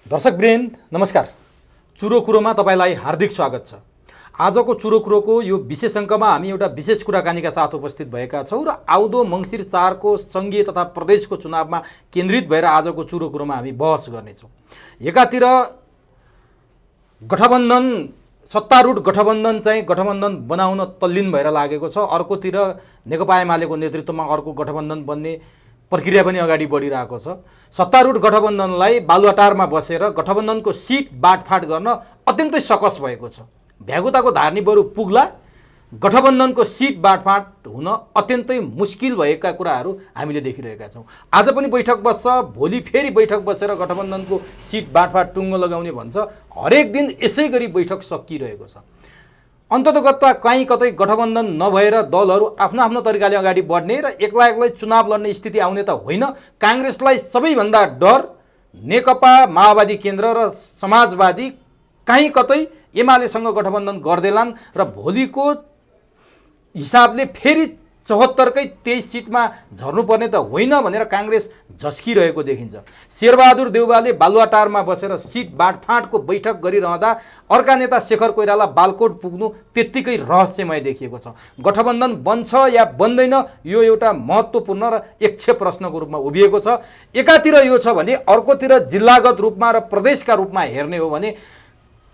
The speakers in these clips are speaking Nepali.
दर्शकवृन्द नमस्कार। चुरो कुरोमा तपाईलाई हार्दिक स्वागत छ। आजको चुरो कुरोको यो विशेष अङ्कमा हामी एउटा विशेष कुराकानीका साथ उपस्थित भएका छौँ र आउँदो मङ्सिर 4 को सङ्घीय तथा प्रदेशको चुनावमा केन्द्रित भएर आजको चुरो कुरोमा हामी बहस गर्नेछौँ। एकातिर गठबन्धन सत्तारूढ गठबन्धन चाहिँ गठबन्धन बनाउन तल्लीन भएर लागेको छ। अर्कोतिर नेकपा एमालेको नेतृत्वमा अर्को गठबन्धन बन्ने प्रक्रिया पनि अगाडि बढिरहेको छ। सत्तारूढ गठबन्धनलाई बालुवाटारमा बसेर गठबन्धनको सिट बाँडफाँड गर्न अत्यन्तै सकस भएको छ। भ्यागुताको धार्नी बरु पुग्ला, गठबन्धनको सिट बाँडफाँड हुन अत्यन्तै मुस्किल भएका कुराहरू हामीले देखिरहेका छौँ। आज पनि बैठक बस्छ, भोलि फेरि बैठक बसेर गठबन्धनको सिट बाँडफाँड टुङ्गो लगाउने भन्छ। हरेक दिन यसै गरी बैठक सकिरहेको छ। अन्ततगतमा कहीँ कतै गठबन्धन नभएर दलहरू आफ्नो आफ्नो तरिकाले अगाडि बढ्ने र एक्लै एक्लै चुनाव लड्ने स्थिति आउने त होइन। काङ्ग्रेसलाई सबैभन्दा डर नेकपा माओवादी केन्द्र र समाजवादी कहीँ कतै एमालेसँग गठबन्धन गर्दैलान् र भोलिको हिसाबले फेरि 74कै 23 सिटमा झर्नुपर्ने त होइन भनेर काङ्ग्रेस झस्किरहेको देखिन्छ। शेरबहादुर देउवाले बालुवाटारमा बसेर सिट बाँडफाँडको बैठक गरिरहँदा अर्का नेता शेखर कोइराला बालकोट पुग्नु त्यत्तिकै रहस्यमय देखिएको छ। गठबन्धन बन्छ या बन्दैन यो एउटा महत्त्वपूर्ण र यक्ष प्रश्नको रूपमा उभिएको छ। एकातिर यो छ भने अर्कोतिर जिल्लागत रूपमा र प्रदेशका रूपमा हेर्ने हो भने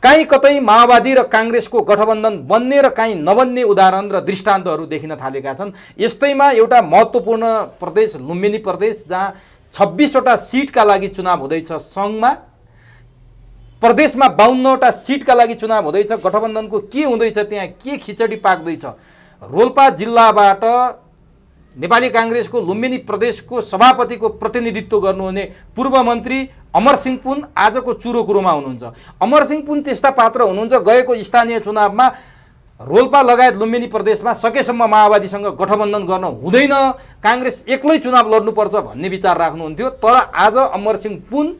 कहीँ कतै माओवादी र काङ्ग्रेसको गठबन्धन बन्ने र कहीँ नबन्ने उदाहरण र दृष्टान्तहरू देखिन थालेका छन्। यस्तैमा एउटा महत्त्वपूर्ण प्रदेश लुम्बिनी प्रदेश जहाँ 26वटा सिटका लागि चुनाव हुँदैछ सङ्घमा, प्रदेशमा 52वटा सिटका लागि चुनाव हुँदैछ। गठबन्धनको के हुँदैछ, त्यहाँ के खिचडी पाक्दैछ? रोल्पा जिल्लाबाट नेपाली काङ्ग्रेसको लुम्बिनी प्रदेशको सभापतिको प्रतिनिधित्व गर्नुहुने पूर्व मन्त्री अमरसिंह पुन आजको चुरो कुरोमा हुनुहुन्छ। अमरसिंह पुन त्यस्ता पात्र हुनुहुन्छ गएको स्थानीय चुनावमा रोल्पा लगायत लुम्बिनी प्रदेशमा सकेसम्म माओवादीसँग गठबन्धन गर्न हुँदैन, काङ्ग्रेस एक्लै चुनाव लड्नुपर्छ भन्ने विचार राख्नुहुन्थ्यो। तर आज अमरसिंह पुन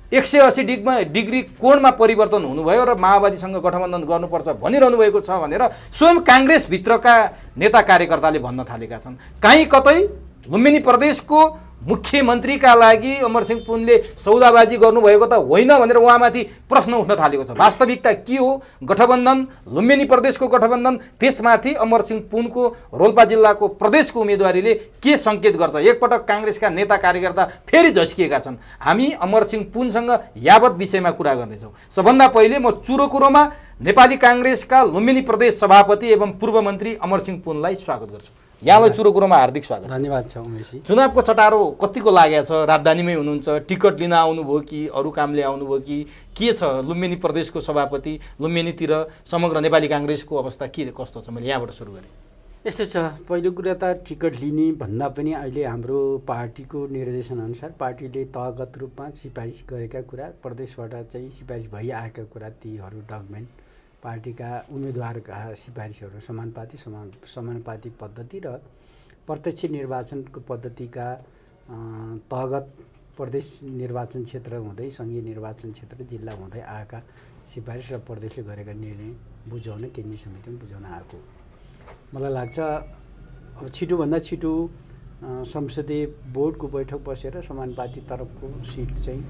180 डिग्री कोणमा परिवर्तन हुनुभयो र माओवादीसँग गठबन्धन गर्नुपर्छ भनिरहनु भएको छ भनेर स्वयं काङ्ग्रेसभित्रका नेता कार्यकर्ताले भन्न थालेका छन्। कहीँ कतै लुम्बिनी प्रदेशको मुख्यमन्त्रीका लागि अमरसिंह पुनले सौदाबाजी गर्नुभएको त होइन भनेर उहाँमाथि प्रश्न उठ्न थालेको छ। वास्तविकता के हो? गठबन्धन लुम्बिनी प्रदेशको गठबन्धन, त्यसमाथि अमरसिंह पुनको रोल्पा जिल्लाको प्रदेशको उम्मेदवारीले के सङ्केत गर्छ? एकपटक काङ्ग्रेसका नेता कार्यकर्ता फेरि झस्किएका छन्। हामी अमरसिंह पुनसँग यावत विषयमा कुरा गर्नेछौँ। सबभन्दा पहिले म चुरो कुरोमा नेपाली काङ्ग्रेसका लुम्बिनी प्रदेश सभापति एवं पूर्व मन्त्री अमरसिंह पुनलाई स्वागत गर्छु। यहाँलाई चुरो कुरोमा हार्दिक स्वागत। धन्यवाद छ उमेशजी। चुनावको चटारो कतिको लागेको छ? राजधानीमै हुनुहुन्छ, टिकट लिन आउनुभयो कि अरू कामले आउनुभयो कि के छ? लुम्बिनी प्रदेशको सभापति, लुम्बिनीतिर समग्र नेपाली काङ्ग्रेसको अवस्था के कस्तो छ? मैले यहाँबाट सुरु गरेँ। यस्तो छ, पहिलो कुरा त टिकट लिने भन्दा पनि अहिले हाम्रो पार्टीको निर्देशनअनुसार पार्टीले तहगत रूपमा सिफारिस गरेका कुरा, प्रदेशबाट चाहिँ सिफारिस भइआएका कुरा तीहरू डकुमेन्ट पार्टीका उम्मेदवारका सिफारिसहरू समानुपातिक पद्धति र प्रत्यक्ष निर्वाचनको पद्धतिका तहगत प्रदेश निर्वाचन क्षेत्र हुँदै सङ्घीय निर्वाचन क्षेत्र जिल्ला हुँदै आएका सिफारिस र प्रदेशले गरेका निर्णय बुझाउन केन्द्रीय समितिमा बुझाउन आएको मलाई लाग्छ। अब छिटोभन्दा छिटो संसदीय बोर्डको बैठक बसेर समानुपातिक तर्फको सिट चाहिँ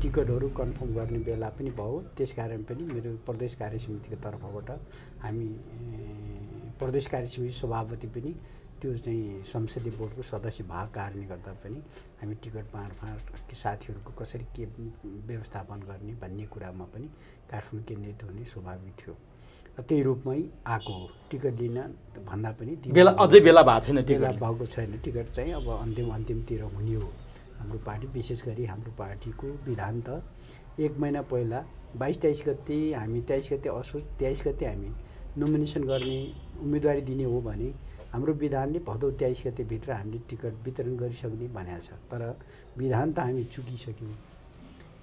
टिकटहरू कन्फर्म गर्ने बेला पनि भयो। त्यसकारण पनि मेरो प्रदेश कार्य समितिको तर्फबाट हामी प्रदेश कार्य समिति सभापति पनि त्यो चाहिँ संसदीय बोर्डको सदस्य भएको कारणले गर्दा पनि हामी टिकट बाँडफाँड साथीहरूको कसरी के व्यवस्थापन गर्ने भन्ने कुरामा पनि काठमाडौँ केन्द्रित हुने स्वाभाविक थियो। त्यही रूपमै आएको हो। टिकट लिन भन्दा पनि बेला अझै बेला भएको छैन, बेला भएको छैन। टिकट चाहिँ अब अन्तिमतिर हुने हो। हाम्रो पार्टी विशेष गरी हाम्रो पार्टीको विधान त 1 महिना पहिला 22-23 गते हामी 23 गते असोज 23 गते हामी नोमिनेसन गर्ने उम्मेदवारी दिने हो भने हाम्रो विधानले भदौ 23 गतेभित्र हामीले टिकट वितरण गरिसक्ने भनेको छ। तर विधान त हामी चुकिसक्यौँ।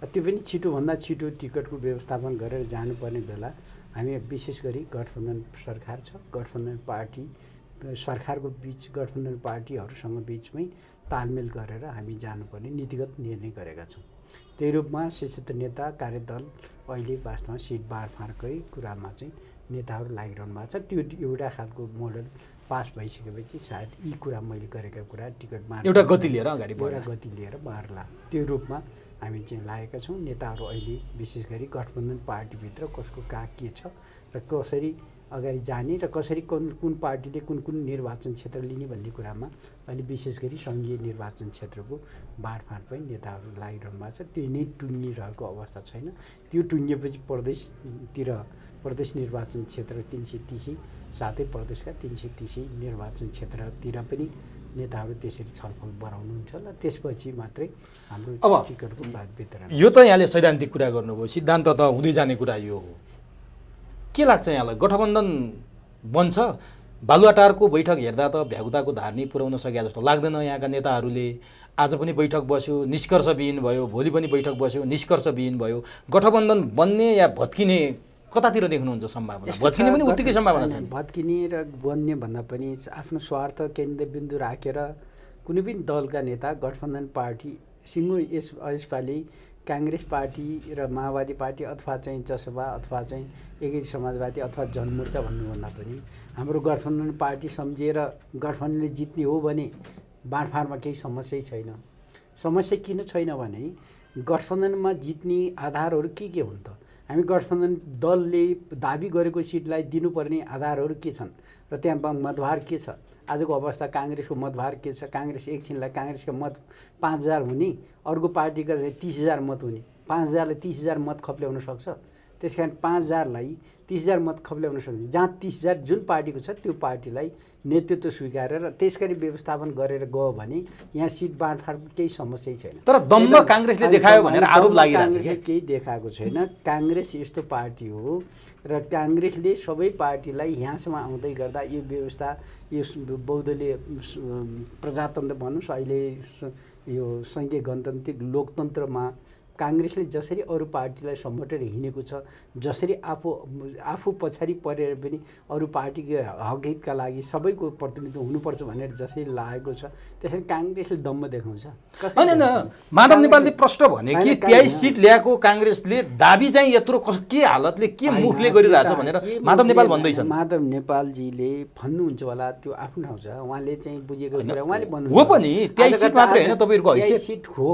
त्यो पनि छिटोभन्दा छिटो टिकटको व्यवस्थापन गरेर जानुपर्ने बेला हामी विशेष गरी गठबन्धन सरकार छ, गठबन्धन पार्टी सरकारको बिच गठबन्धन पार्टीहरूसँग बिचमै तालमेल गरेर हामी जानुपर्ने नीतिगत निर्णय गरेका छौँ। त्यही रूपमा शीर्ष नेता कार्यदल अहिले वास्तवमा सिट बाँडफाँडकै कुरामा चाहिँ नेताहरू लागिरहनु भएको छ। त्यो एउटा खालको मोडल पास भइसकेपछि सायद यी कुरा मैले गरेका कुरा टिकट बाँड एउटा गति लिएर अगाडि एउटा गति लिएर बाँड्ला त्यो रूपमा हामी चाहिँ लागेका छौँ। नेताहरू अहिले विशेष गरी गठबन्धन पार्टीभित्र कसको कहाँ के छ र कसरी अगाडि जाने र कसरी कुन पार्टीले कुन निर्वाचन क्षेत्र लिने भन्ने कुरामा अहिले विशेष गरी सङ्घीय निर्वाचन क्षेत्रको बाँडफाँड पनि नेताहरू लागिरहनु भएको छ। त्यो नै टुङ्गिरहेको अवस्था छैन। त्यो टुङ्गिएपछि प्रदेश निर्वाचन क्षेत्र 330 साथै प्रदेशका 330 निर्वाचन क्षेत्रतिर पनि नेताहरू त्यसरी छलफल बढाउनुहुन्छ ल त्यसपछि मात्रै हाम्रो टिकटको वितरण। यो त यहाँले सैद्धान्तिक कुरा गर्नुभयो, सिद्धान्त त हुँदै जाने कुरा यो हो। के लाग्छ यहाँलाई गठबन्धन बन्छ? बालुवाटारको बैठक हेर्दा त भ्यागुताको धार नै पुर्याउन सके जस्तो लाग्दैन यहाँका नेताहरूले। आज पनि बैठक बस्यो, निष्कर्षविहीन भयो, भोलि पनि बैठक बस्यो, निष्कर्षविहीन भयो। गठबन्धन बन्ने या भत्किने कतातिर देख्नुहुन्छ सम्भावना? भत्किने पनि उत्तिकै सम्भावना छ। भत्किने र बन्ने भन्दा पनि आफ्नो स्वार्थ केन्द्रबिन्दु राखेर कुनै पनि दलका नेता गठबन्धन पार्टी सिङ्गो यसपालि काङ्ग्रेस पार्टी र माओवादी पार्टी अथवा चाहिँ जसपा अथवा चाहिँ एकीकृत समाजवादी अथवा जनमोर्चा भन्नुभन्दा पनि हाम्रो गठबन्धन पार्टी सम्झिएर गठबन्धनले जित्ने हो भने बाँडफाँडमा केही समस्यै छैन। समस्या किन छैन भने गठबन्धनमा जित्ने आधारहरू के हुन् त? हामी गठबन्धन दलले दाबी गरेको सिटलाई दिनुपर्ने आधारहरू के छन् र त्यहाँ मतभार के छ? आजको अवस्था काङ्ग्रेसको मतभार के छ? काङ्ग्रेस एकछिनलाई काङ्ग्रेसका मत 5000 हुने, अर्को पार्टीका चाहिँ 30000 मत हुने। 5000ले 30000 मत खप्ल्याउन सक्छ। त्यस कारण 5000लाई 30000 मत खप्ल्याउन सक्छ। जहाँ 30000 जुन पार्टीको छ त्यो पार्टीलाई नेतृत्व स्वीकारेर त्यस गरी व्यवस्थापन गरेर गयो भने यहाँ सिट बाँडफाँडको केही समस्या छैन। तर दम्ब काङ्ग्रेसले देखायो भनेर आरोप लागिरहेको छ। केही देखाएको छैन। काङ्ग्रेस यस्तो पार्टी हो र काङ्ग्रेसले सबै पार्टीलाई यहाँसम्म आउँदै गर्दा यो व्यवस्था यो बहुदलीय प्रजातन्त्र भन्नुहोस् अहिले यो सङ्घीय गणतान्त्रिक लोकतन्त्रमा काङ्ग्रेसले जसरी अरू पार्टीलाई समेटेर हिँडेको छ, जसरी आफू पछाडि परेर पनि अरू पार्टीको हकहितका लागि सबैको प्रतिनिधित्व हुनुपर्छ भनेर जसरी लागेको छ त्यसरी काङ्ग्रेसले दम्ब देखाउँछ। होइन, माधव नेपालले प्रश्न भने कि 23 सिट ल्याएको काङ्ग्रेसले दाबी चाहिँ यत्रो के हालतले के मुखले गरिरहेछ भनेर माधव नेपाल भन्दैछन्। माधव नेपालजीले भन्नुहुन्छ होला, त्यो आफ्नो ठाउँ छ, उहाँले चाहिँ बुझेको कुरा उहाँले भन्नु हो पनि 23 सिट मात्रै होइन तपाईँहरूको हैसियत। 23 सिट हो,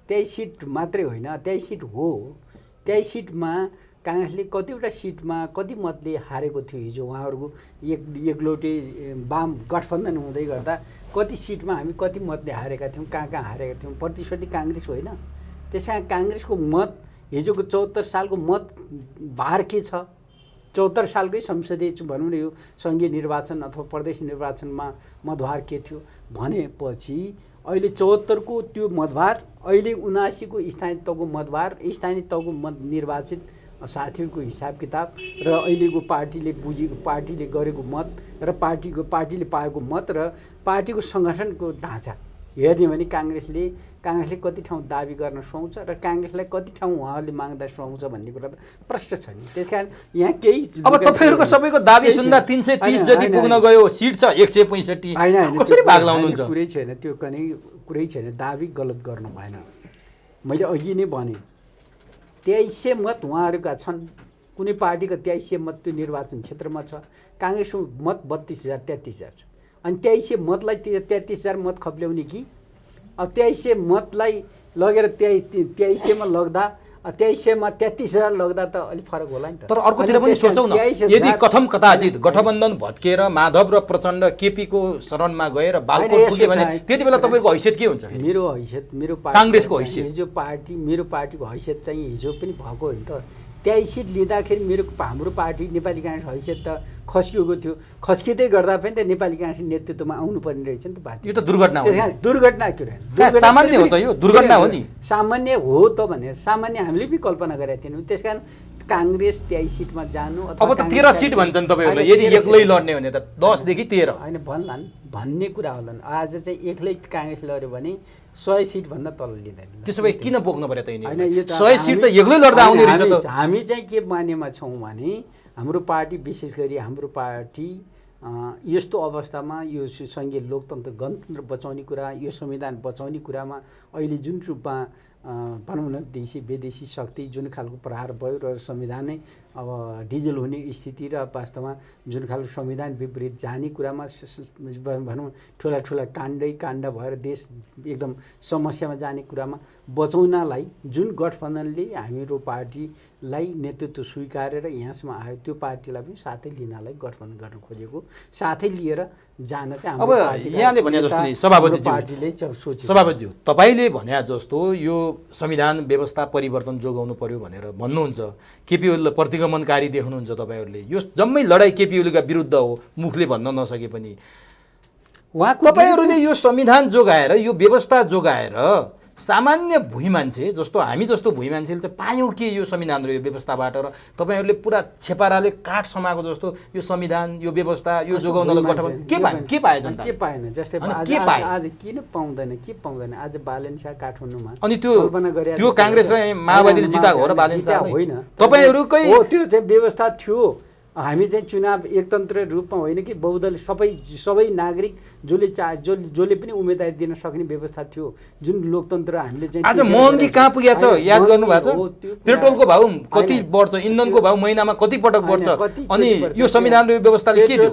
23 सिट मात्रै होइन, 23 सिट हो। 23 सिटमा काङ्ग्रेसले कतिवटा सिटमा कति मतले हारेको थियो हिजो। उहाँहरूको एकलौटे वाम गठबन्धन हुँदै गर्दा कति सिटमा हामी कति मतले हारेका थियौँ, कहाँ हारेका थियौँ। प्रतिस्पर्धी काङ्ग्रेस होइन। त्यस कारण काङ्ग्रेसको मत हिजोको 74 सालको मत भार के छ? 74 सालकै संसदीय भनौँ न यो सङ्घीय निर्वाचन अथवा प्रदेश निर्वाचनमा मतभार के थियो भनेपछि अहिले 74 को त्यो मतभार अहिले 79 को स्थानीय तहको मतभार, स्थानीय तहको मत निर्वाचित साथीहरूको हिसाब किताब र अहिलेको पार्टीले गरेको मत र पार्टीले पाएको मत र पार्टीको सङ्गठनको ढाँचा हेर्ने भने काङ्ग्रेसले कति ठाउँ दाबी गर्न सुहाउँछ र काङ्ग्रेसलाई कति ठाउँ उहाँहरूले माग्दा सुहाउँछ भन्ने कुरा त प्रश्न छ नि। त्यसकारण यहाँ केही अब तपाईँहरूको सबैको दाबी सुन्दा 330 जति पुग्न गयो, सिट छ 165। कसरी भाग लाउनुहुन्छ? कुरै छैन, त्यो कुरै छैन। दाबी गलत गर्नु भएन। मैले अघि नै भने 2300 मत उहाँहरूका छन्। कुनै पार्टीको 2300 मत त्यो निर्वाचन क्षेत्रमा छ। काङ्ग्रेसको मत 32000 33000 छ। अनि 2300 मतलाई 33000 मत खप्ल्याउने कि अब 2300 मतलाई लगेर 2300 मा लग्दा 2300 मा 33000 लग्दा त अलिक फरक होला नि त। तर अर्कोतिर पनि सोचौँ न, यदि कथम कथाचित गठबन्धन भत्केर माधव र प्रचण्ड केपीको शरणमा गएर बालकोट पुगे भने त्यति बेला तपाईँको हैसियत के हुन्छ? मेरो हैसियत, मेरो काङ्ग्रेसको हैसियत, हिजो मेरो पार्टीको हैसियत चाहिँ हिजो पनि भएको हो नि त। 23 सिट लिँदाखेरि हाम्रो पार्टी नेपाली काङ्ग्रेस हैसियत त खस्किएको थियो। खस्किँदै गर्दा पनि त नेपाली काङ्ग्रेस नेतृत्वमा आउनुपर्ने रहेछ नि त पार्टी। यो त दुर्घटना हो। दुर्घटना के हो? सामान्य हो त, यो दुर्घटना हो नि। सामान्य हो त भने सामान्य हामीले पनि कल्पना गरेका थिएनौँ। त्यसकारण काङ्ग्रेस 23 सिटमा जानु अब त 13 सिट भन्छन् तपाईँहरूले। यदि एक्लै लड्ने भने त 10 देखि 13 होइन भन्लान् भन्ने कुरा होला। आज चाहिँ एक्लै काङ्ग्रेस लड्यो भने 100 सिटभन्दा तल लिँदैन। त्यसो भए किन बोक्नु पर्यो त? 100 सिट त एक्लै लड्दा आउने रहेछ त। हामी चाहिँ के मान्यमा छौँ भने हाम्रो पार्टी विशेष गरी हाम्रो पार्टी यस्तो अवस्थामा यो सङ्घीय लोकतन्त्र गणतन्त्र बचाउने कुरा, यो संविधान बचाउने कुरामा अहिले जुन रूपमा भनौँ न विदेशी शक्ति जुन खालको प्रहार भयो र संविधानै अब डिजल हुने स्थिति र वास्तवमा जुन खालको संविधान विपरीत जाने कुरामा भनौँ ठुला काण्ड भएर देश एकदम समस्यामा जाने कुरामा बचाउनलाई जुन गठबन्धनले हाम्रो पार्टीलाई नेतृत्व स्वीकारेर यहाँसम्म आयो त्यो पार्टीलाई पनि साथै लिनलाई गठबन्धन गर्न खोजेको, साथै लिएर जान चाहिँ अब यहाँले भने जस्तो नि सभापतिज्यू तपाईले भने जस्तो यो संविधान व्यवस्था परिवर्तन जोगाउनु पर्यो भनेर भन्नुहुन्छ, केपी ओलीले प्रतिगमनकारी देख्नुहुन्छ तपाईहरूले। यो जम्मै लडाई केपी ओलीका विरुद्ध हो, मुखले भन्न नसके पनि तपाईहरूले यो संविधान जोगाएर यो व्यवस्था जोगाएर सामान्य भुइँ मान्छे जस्तो हामी जस्तो भुइँ मान्छेले चाहिँ पायौँ के यो संविधान र यो व्यवस्थाबाट, र तपाईँहरूले पुरा छेपाराले काठ समाएको जस्तो यो संविधान यो व्यवस्था यो जोगाउनलाई गठबन्धन के पाए जनता? के पाएन? जस्तै आज किन पाउँदैन? आज बालेन शाह काठमाडौँमा अनि त्यो काङ्ग्रेस र माओवादीले जिताएको हो र बालेन शाह होइन, तपाईँहरूकै त्यो चाहिँ व्यवस्था थियो। हामी चाहिँ चुनाव एकतन्त्र रूपमा होइन कि बहुदल सबै नागरिक जसले पनि उम्मेदवारी दिन सक्ने व्यवस्था थियो, जुन लोकतन्त्र हामीले चाहिँ। आज महँगी कहाँ पुगेको छ याद गर्नु भएको छ? पेट्रोलको भाउ कति बढ्छ, इन्धनको भाउ महिनामा कति पटक बढ्छ, अनि यो संविधान र व्यवस्थाले के दियो?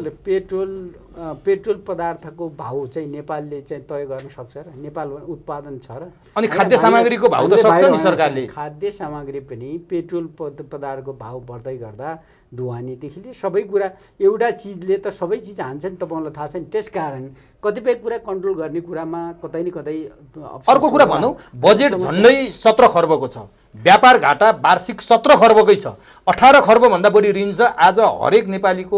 पेट्रोल पदार्थको भाउ चाहिँ नेपालले चाहिँ तय गर्न सक्छ र? नेपाल उत्पादन छ र? अनि खाद्य सामग्रीको भाउ त सक्छ नि सरकारले। खाद्य सामग्री पनि पेट्रोल पदार्थको भाउ बढ्दै गर्दा ढुवानीदेखि लिएर सबै कुरा, एउटा चिजले त सबै चिज हान्छ नि, तपाईँलाई थाहा छ नि। त्यसकारण कतिपय कुरा कन्ट्रोल गर्ने कुरामा कतै न कतै। अर्को कुरा भनौँ, बजेट झन्डै 17 खर्बको छ, व्यापार घाटा वार्षिक 17 खर्बकै छ, 18 खर्बभन्दा बढी ऋण छ। आज हरेक नेपालीको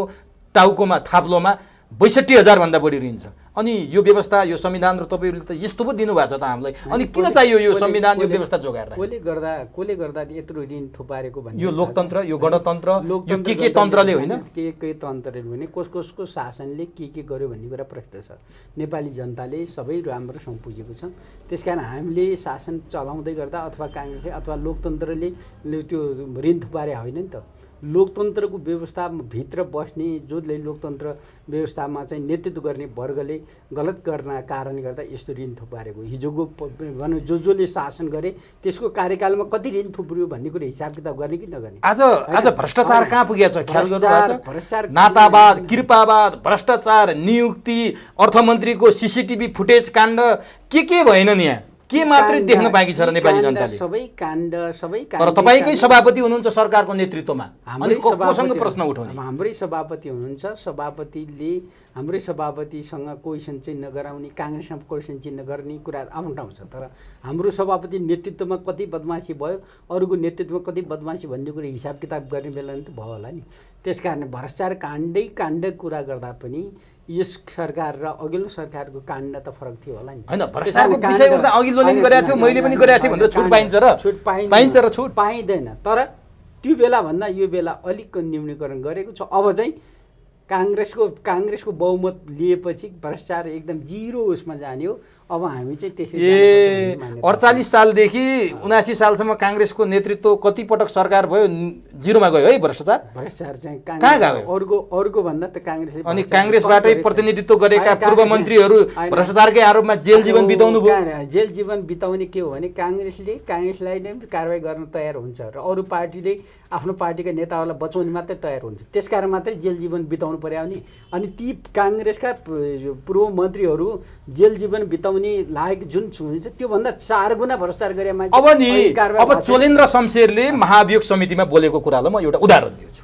टाउकोमा थाप्लोमा 62,000 भन्दा बढी ऋण छ। अनि यो व्यवस्था यो संविधान र तपाईँहरूले त यस्तो पो दिनुभएको छ त हामीलाई, अनि किन चाहियो यो संविधान यो व्यवस्था जोगाएर? कसले गर्दा यत्रो ऋण थुपारेको भन्ने यो लोकतन्त्र, यो गणतन्त्र, यो के तन्त्रले होइन, के तन्त्रले भने कसको शासनले के गर्यो भन्ने कुरा प्रश्न छ। नेपाली जनताले सबै राम्रोसँग बुझेको छ। त्यसकारण हामीले शासन चलाउँदै गर्दा अथवा काङ्ग्रेसले अथवा लोकतन्त्रले त्यो ऋण थुपारे होइन नि त। लोकतन्त्रको व्यवस्थाभित्र बस्ने जसले लोकतन्त्र व्यवस्थामा चाहिँ नेतृत्व गर्ने वर्गले गलत गर्न कारणले गर्दा यस्तो ऋण थुपारेको। हिजोको भनौँ जसले शासन गरे त्यसको कार्यकालमा कति ऋण थुप्रियो भन्ने कुरा हिसाब किताब गर्ने कि नगर्ने? आज भ्रष्टाचार कहाँ पुगेको छ ख्याल गर्नुभएको छ? नातावाद, कृपावाद, भ्रष्टाचार, नियुक्ति, अर्थमन्त्रीको सीसीटीभी फुटेज काण्ड के भएन नि? यहाँ के मात्रै देख्न बाँकी छ र नेपाली जनताले? सबै काण्ड। तर तपाईँकै सभापति हुनुहुन्छ सरकारको नेतृत्वमा, अनि कोसँग प्रश्न उठाउने? हाम्रै सभापति हुनुहुन्छ, हाम्रै सभापतिसँग क्वेसन चाहिँ नगराउने, काङ्ग्रेसमा क्वेसन चाहिँ नगर्ने कुरा आउँछ। तर हाम्रो सभापति नेतृत्वमा कति बदमासी भयो, अरूको नेतृत्वमा कति बदमासी भन्ने कुरा हिसाब किताब गर्ने बेला त भयो होला नि। त्यसकारण भ्रष्टाचार काण्ड कुरा गर्दा पनि यस सरकार र अघिल्लो सरकारको काण्ड त फरक थियो होला नि। हैन, भ्रष्टाचारको विषय उठ्दा अघिल्लोले नि गरेको थियो, मैले पनि गरेको थिएँ भनेर छुट पाइन्छ र? पाइन्छ र छुट पाइँदैन। तर त्यो बेला भन्दा यो बेला अलिक न्यूनीकरण गरेको छ। अब चाहिँ काङ्ग्रेसको बहुमत लिएपछि भ्रष्टाचार एकदम जिरो उसमा जाने हो। अब हामी चाहिँ त्यसै 48 सालदेखि 79 सालसम्म काङ्ग्रेसको नेतृत्व कति पटक सरकार भयो, जिरोमा गयो है भ्रष्टाचार चाहिँ कहाँ गयो? अरूको भन्दा त काङ्ग्रेसले। अनि काङ्ग्रेसबाटै प्रतिनिधित्व गरेका पूर्व मन्त्रीहरू भ्रष्टाचारकै आरोपमा जेल जीवन बिताउनु भयो। जेल जीवन बिताउने के हो भने काङ्ग्रेसलाई नै कारवाही गर्न तयार हुन्छ र अरू पार्टीले आफ्नो पार्टीका नेताहरूलाई बचाउने मात्रै तयार हुन्छ। त्यसकारण मात्रै जेल जीवन बिताउनु पर्यो नि। अनि ती काङ्ग्रेसका पूर्व मन्त्रीहरू जेल जीवन बिताउने लायक जुन हुन्छ त्योभन्दा 4 गुणा भ्रष्टाचार गरे मान्छे। अब चोलेन्द्र शमशेरले महाभियोग समितिमा बोलेको कुरालाई म एउटा उदाहरण दिन्छु।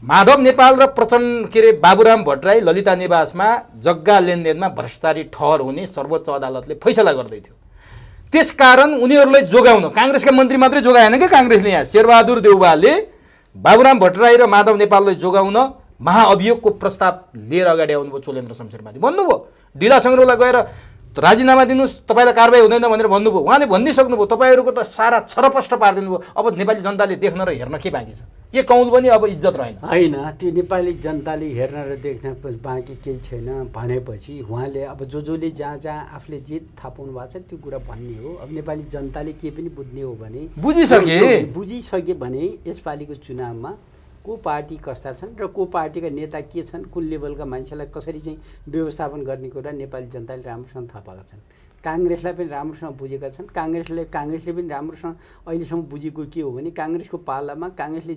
माधव नेपाल र प्रचण्ड बाबुराम भट्टराई ललिता निवासमा जग्गा लेनदेनमा भ्रष्टाचारी ठहर हुने सर्वोच्च अदालतले फैसला गर्दै थियो। त्यसकारण उनीहरूलाई जोगाउन काङ्ग्रेसका मन्त्री मात्रै जोगाएन कि काङ्ग्रेसले यहाँ शेरबहादुर देउवाले बाबुराम भट्टराई र माधव नेपाललाई जोगाउन महाअभियोगको प्रस्ताव लिएर अगाडि आउनुभयो। चोलेन्द्र शमशेरमाथि भन्नुभयो ढिला सङ्ग्रहलाई गएर राजीनामा दिनुहोस्, तपाईँलाई कारबाही हुँदैन भनेर भन्नुभयो। उहाँले भनिदिइसक्नुभयो, तपाईँहरूको त सारा छरपष्ट पारिदिनु भयो। अब नेपाली जनताले देख्न र हेर्न के बाँकी छ? यो कौल पनि अब इज्जत रहेन। होइन, त्यो नेपाली जनताले हेर्न र देख्न बाँकी केही छैन भनेपछि उहाँले अब जसले जहाँ आफूले जे थाहा पाउनु भएको छ त्यो कुरा भन्ने हो। अब नेपाली जनताले के पनि बुझ्ने हो भने बुझिसके भने यसपालिको चुनावमा को पार्टी कस्ता छन् र को पार्टीका नेता के छन्, कुन लेभलका मान्छेलाई कसरी चाहिँ व्यवस्थापन गर्ने कुरा नेपाली जनताले राम्रोसँग थाहा पाएका छन्। काङ्ग्रेसलाई पनि राम्रोसँग बुझेका छन्। काङ्ग्रेसले पनि राम्रोसँग अहिलेसम्म बुझेको के हो भने काङ्ग्रेसको पालामा काङ्ग्रेसले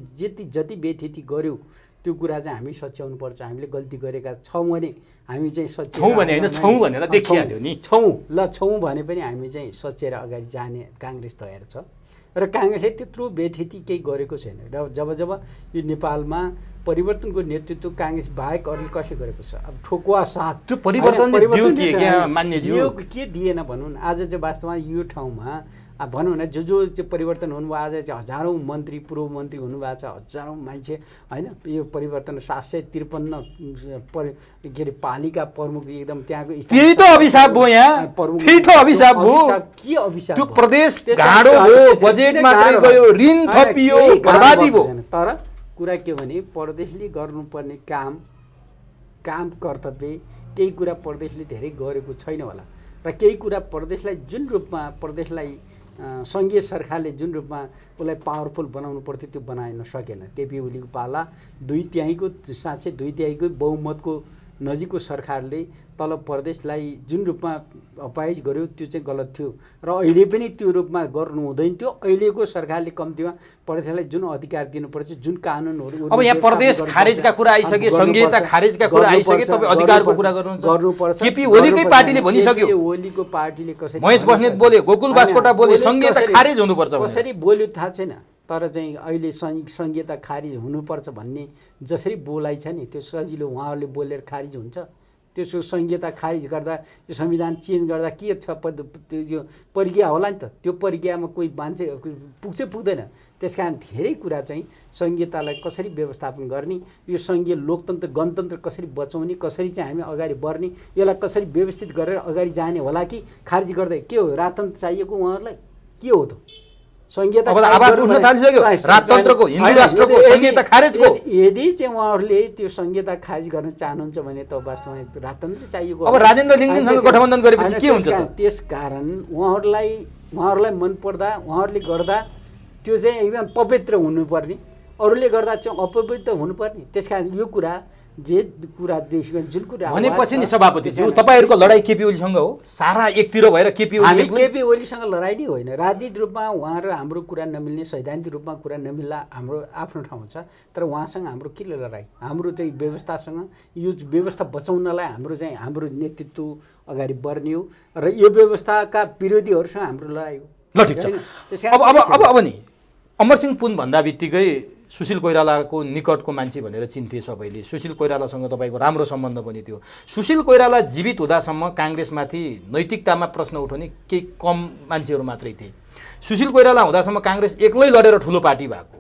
जति बेथेती गर्यो त्यो कुरा चाहिँ हामी सच्याउनुपर्छ। हामीले गल्ती गरेका छौँ भने हामी चाहिँ छौँ भने होइन छौँ भनेर देखिहाल्यो नि। छौँ भने पनि हामी चाहिँ सच्याएर अगाडि जाने काङ्ग्रेस तयार छ र काङ्ग्रेसले त्यत्रो बेथेती केही गरेको छैन। र जब यो नेपालमा परिवर्तनको नेतृत्व काङ्ग्रेस बाहेक अरूले कसै गरेको छ? अब ठोकुवा साथ त्यो परिवर्तन यो के दिएन भनौँ न। आज चाहिँ वास्तवमा यो ठाउँमा भनौँ न जो चाहिँ परिवर्तन हुनुभयो, आज चाहिँ हजारौँ मन्त्री पूर्व मन्त्री हुनुभएको छ, हजारौँ मान्छे होइन। यो परिवर्तन 753 के अरे पालिका प्रमुख एकदम त्यहाँको त्यही त अभिशाप भयो यहाँ, त्यही त अभिशाप भयो। के अभिशाप? त्यो प्रदेश गाडो भयो, बजेट मात्रै गयो, ऋण थपियो, बर्बादी भयो। तर कुरा के भने प्रदेशले गर्नुपर्ने काम कर्तव्य केही कुरा प्रदेशले धेरै गरेको छैन होला र केही कुरा प्रदेशलाई जुन रूपमा प्रदेशलाई सङ्घीय सरकारले जुन रूपमा उसलाई पावरफुल बनाउनु पर्थ्यो त्यो बनाउन सकेन। केपी ओलीको पाला 2/3 बहुमतको नजिकको सरकारले तल प्रदेशलाई जुन रूपमा अपाइज गर्यो त्यो चाहिँ गलत थियो र अहिले पनि त्यो रूपमा गर्नु हुँदैन थियो। अहिलेको सरकारले कम्तीमा प्रदेशलाई जुन अधिकार दिनुपर्छ, जुन कानुनहरू अब यहाँ प्रदेश खारेजका कुरा आइसके, संघीयता खारेजका कुरा आइसके, तपाईँ अधिकारको कुरा गर्नुहुन्छ। केपी ओलीकै पार्टीले भनिसक्यो, ओलीको पार्टीले कसरी महेश बस्नेत बोले, गोकुल बास्कोटा बोले, संघीयता खारेज हुनुपर्छ। कसरी बोल्यो थाहा छैन, तर चाहिँ अहिले संघीयता खारिज हुनुपर्छ भन्ने जसरी बोलाइ छ नि त्यो सजिलो उहाँहरूले बोलेर खारिज हुन्छ। त्यसको संहिता खारिज गर्दा यो संविधान चेन्ज गर्दा के छ त्यो प्रक्रिया होला नि त। त्यो प्रक्रियामा कोही मान्छे पुग्दैन। त्यसकारण धेरै कुरा चाहिँ संहितालाई कसरी व्यवस्थापन गर्ने, यो सङ्घीय लोकतन्त्र गणतन्त्र कसरी बचाउने, कसरी चाहिँ हामी अगाडि बढ्ने, यसलाई कसरी व्यवस्थित गरेर अगाडि जाने होला कि खारिज गर्दै के हो? राजतन्त्र चाहिएको उहाँहरूलाई के हो त? संहिता आवाज उठ्न थालिसक्यो राजतन्त्रको, हिन्दू राष्ट्रको संहिता खारेजको। यदि चाहिँ उहाँहरूले त्यो संहिता खारिज गर्न चाहनुहुन्छ भने त वास्तवमा राजतन्त्र चाहिएको। अब राजेन्द्र लिङ्गदेनसँग गठबन्धन गरेपछि के हुन्छ त? त्यसकारण उहाँहरूलाई मन पर्दा उहाँहरूले गर्दा त्यो चाहिँ एकदम पवित्र हुनुपर्ने, अरूले गर्दा चाहिँ अपवित्र हुनुपर्ने। त्यसकारण यो कुरा जुन कुरा भनेपछि नि सभापतिज्यू तपाईहरुको लडाई केपी ओलीसँग हो? सारा एकतिर भएर केपी ओलीसँग लडाई नै होइन। राजनीतिक रूपमा उहाँ र हाम्रो कुरा नमिल्ने, सैद्धान्तिक रूपमा कुरा नमिल्ला हाम्रो आफ्नो ठाउँ छ, तर उहाँसँग हाम्रो के लडाई? हाम्रो चाहिँ व्यवस्थासँग, यो व्यवस्था बचाउनलाई हाम्रो नेतृत्व अगाडि बढ्ने हो र यो व्यवस्थाका विरोधीहरूसँग हाम्रो लडाई हो। ल ठिक छ। अब नि अमरसिंह पुन भन्दा बित्तिकै सुशील कोइरालाको निकटको मान्छे भनेर चिन्थे सबैले। सुशील कोइरालासँग तपाईँको राम्रो सम्बन्ध पनि थियो। सुशील कोइराला जीवित हुँदासम्म काङ्ग्रेसमाथि नैतिकतामा प्रश्न उठाउने केही कम मान्छेहरू मात्रै थिए। सुशील कोइराला हुँदासम्म काङ्ग्रेस एक्लै लडेर ठुलो पार्टी भएको,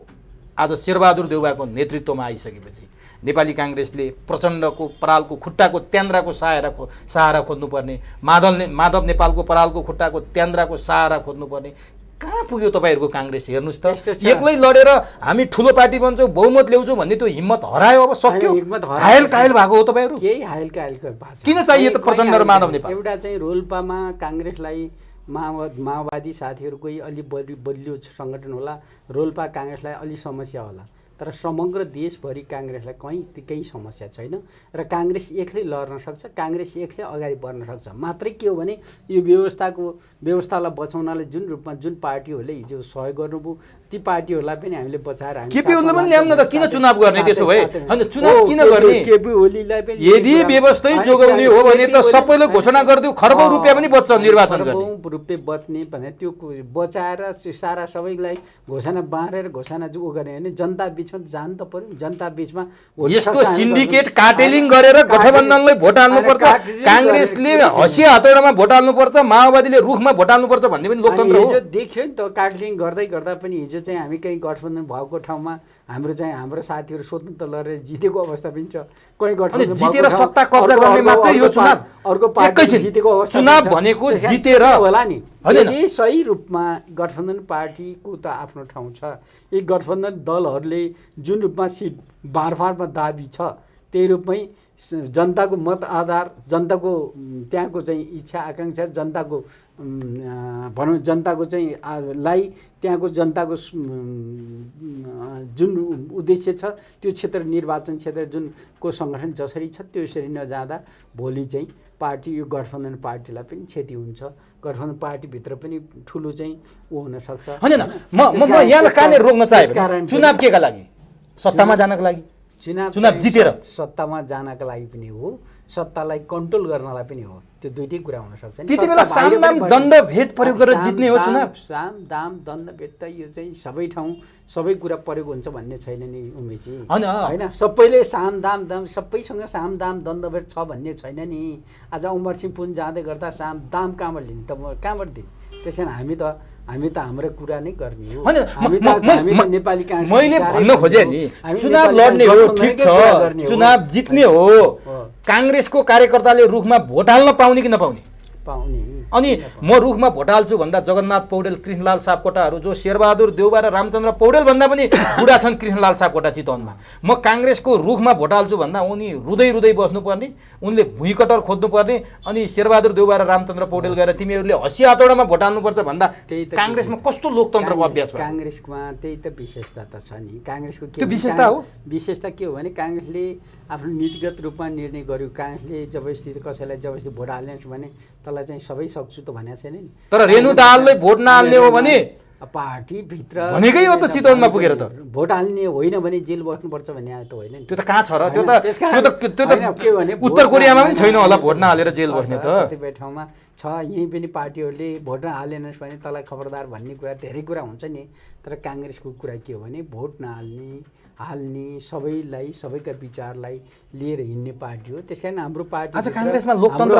आज शेरबहादुर देउवाको नेतृत्वमा आइसकेपछि नेपाली काङ्ग्रेसले प्रचण्डको परालको खुट्टाको त्यान्द्राको सहारा खोज्नुपर्ने, माधव नेपालको परालको खुट्टाको त्यान्द्राको सहारा खोज्नुपर्ने, कहाँ पुग्यो तपाईँहरूको काङ्ग्रेस? हेर्नुहोस् त, एक्लै लडेर हामी ठुलो पार्टी बन्छौँ, बहुमत ल्याउँछौँ भन्ने त्यो हिम्मत हरायो। अब सक्यो, हायल कायल भएको हो तपाईँहरू। केही हायल कायल किन चाहियो त प्रचण्ड र माधव नेपाल? एउटा चाहिँ रोल्पामा काङ्ग्रेसलाई माओवादी साथीहरूकै अलि बलियो सङ्गठन होला, रोल्पा काङ्ग्रेसलाई अलि समस्या होला, तर समग्र देशभरि काङ्ग्रेसलाई केही समस्या छैन र काङ्ग्रेस एक्लै लड्न सक्छ, काङ्ग्रेस एक्लै अगाडि बढ्न सक्छ। मात्रै के हो भने यो व्यवस्थालाई बचाउनलाई जुन रूपमा जुन पार्टीहरूले हिजो सहयोग गर्नुभयो ती पार्टीहरूलाई पनि हामीले बचाएर केपी ओलीले पनि ल्याउन त किन चुनाव गर्ने? त्यसो भए हैन, चुनाव किन गर्ने? केपी ओलीलाई पनि यदि व्यवस्थै जोगाउने हो भने त सबैले घोषणा गरिदियो, खरबौँ रुपियाँ पनि बच्छ निर्वाचन गर्ने। खरबौँ रुपियाँ बच्ने भने त्यो बचाएर सारा सबैलाई घोषणा बाँडेर घोषणा उ गर्ने होइन, जनता बीचमा जान त पर्यो। जनता बीचमा यस्तो सिन्डिकेट कार्टेलिङ गरेर गठबन्धनलाई भोट हाल्नुपर्छ, काङ्ग्रेसले हँसिया हतौडामा भोट हाल्नुपर्छ, माओवादीले रुखमा भोट हाल्नुपर्छ भन्ने पनि लोकतन्त्र हो। हिजो देख्यो नि त, कार्टेलिङ गर्दा पनि हिजो चाहिँ हामी कहीँ गठबन्धन भएको ठाउँमा हाम्रो साथीहरू स्वतन्त्र लडेर जितेको अवस्था पनि छ। कहीँ गठबन्धन जितेर सत्ता कब्जा गर्ने मात्रै यो चुनाव, अर्को पार्टी जितेको अवस्था चुनाव भनेको जितेर होला नि। यदि सही रूपमा गठबन्धन पार्टीको त आफ्नो ठाउँ छ, यी गठबन्धन दलहरूले जुन रूपमा सिट बारबारमा दाबी छ त्यही रूपमै जनताको मत आधार, जनताको त्यहाँको चाहिँ इच्छा आकाङ्क्षा, जनताको भनौँ जनताको चाहिँ लाई त्यहाँको जनताको जुन उद्देश्य छ त्यो क्षेत्र निर्वाचन क्षेत्र जुनको सङ्गठन जसरी छ त्यसरी नजाँदा भोलि चाहिँ पार्टी यो गठबन्धन पार्टीलाई पनि क्षति हुन्छ, गठबन्धन पार्टीभित्र पनि ठुलो चाहिँ ऊ हुनसक्छ। होइन म यहाँलाई कहाँनिर रोक्न चाहेँ, चुनाव केका लागि? सत्तामा जानको लागि? चुनाव जितेर सत्तामा जानका लागि पनि हो, सत्तालाई कन्ट्रोल गर्नलाई पनि हो, त्यो दुईटै कुरा हुनसक्छ। त्यति बेला साम दाम दण्ड भेद प्रयोग गरेर जित्ने हो चुनाव? साम दाम दण्ड भेद त यो चाहिँ सबै ठाउँ सबै कुरा प्रयोग हुन्छ भन्ने छैन नि उमेशजी, होइन? सबैले साम दाम सबैसँग साम दाम दण्ड भेद छ भन्ने छैन नि। आज अमरसिंह पुन जाँदै गर्दा साम दाम कहाँबाट लिने त, म कहाँबाट दिने? त्यसै हामी त हाम्रो कुरा नै गर्ने हो। नेपाली मैले भन्न खोजेँ नि, चुनाव लड्ने हो ठिक छ, चुनाव जित्ने हो, काङ्ग्रेसको कार्यकर्ताले रुखमा भोट हाल्न पाउने कि नपाउने? पाउने। अनि म रुखमा भोट हाल्छु भन्दा जगन्नाथ पौडेल, कृष्णलाल सापकोटाहरू जो शेरबहादुर देउबा र रामचन्द्र पौडेल भन्दा पनि बुढा छन् कृष्णलाल सापकोटा चितवनमा, म काङ्ग्रेसको रुखमा भोट हाल्छु भन्दा उनी रुँदै बस्नुपर्ने, उनले भुइँकटर खोज्नुपर्ने, अनि शेरबहादुर देउबा र रामचन्द्र पौडेल गएर तिमीहरूले हँसी आतौडामा भोट हाल्नुपर्छ भन्दा काङ्ग्रेसमा कस्तो लोकतन्त्रको अभ्यास भयो? काङ्ग्रेसमा त्यही त विशेषता त छ नि। काङ्ग्रेसको त्यो विशेषता हो। विशेषता के हो भने काङ्ग्रेसले आफ्नो नीतिगत रूपमा निर्णय गर्यो। काङ्ग्रेसले जबरजस्ती कसैलाई जबरजस्ती भोट हाल्नुहोस् भने त्यसलाई चाहिँ सबै सक्छु त भनेको छैन नि। तर रेणु दाहालले भोट नहाल्ने हो भने पार्टीभित्र भनेकै हो त चितवनमा पुगेर त भोट हाल्ने होइन भने जेल बस्नुपर्छ भन्ने त होइन नि। त्यो त कहाँ छ र? त्यो त के भने उत्तर कोरियामा पनि छैन होला भोट नहालेर जेल बस्ने त। कतिपय ठाउँमा छ, यहीँ पनि पार्टीहरूले भोट नहालेनस् भने तँलाई खबरदार भन्ने कुरा धेरै कुरा हुन्छ नि। तर काङ्ग्रेसको कुरा के हो भने भोट हाल्ने सबैलाई सबैका विचारलाई लिएर हिँड्ने पार्टी हो। त्यस कारण हाम्रो पार्टी आज काङ्ग्रेसमा लोकतन्त्र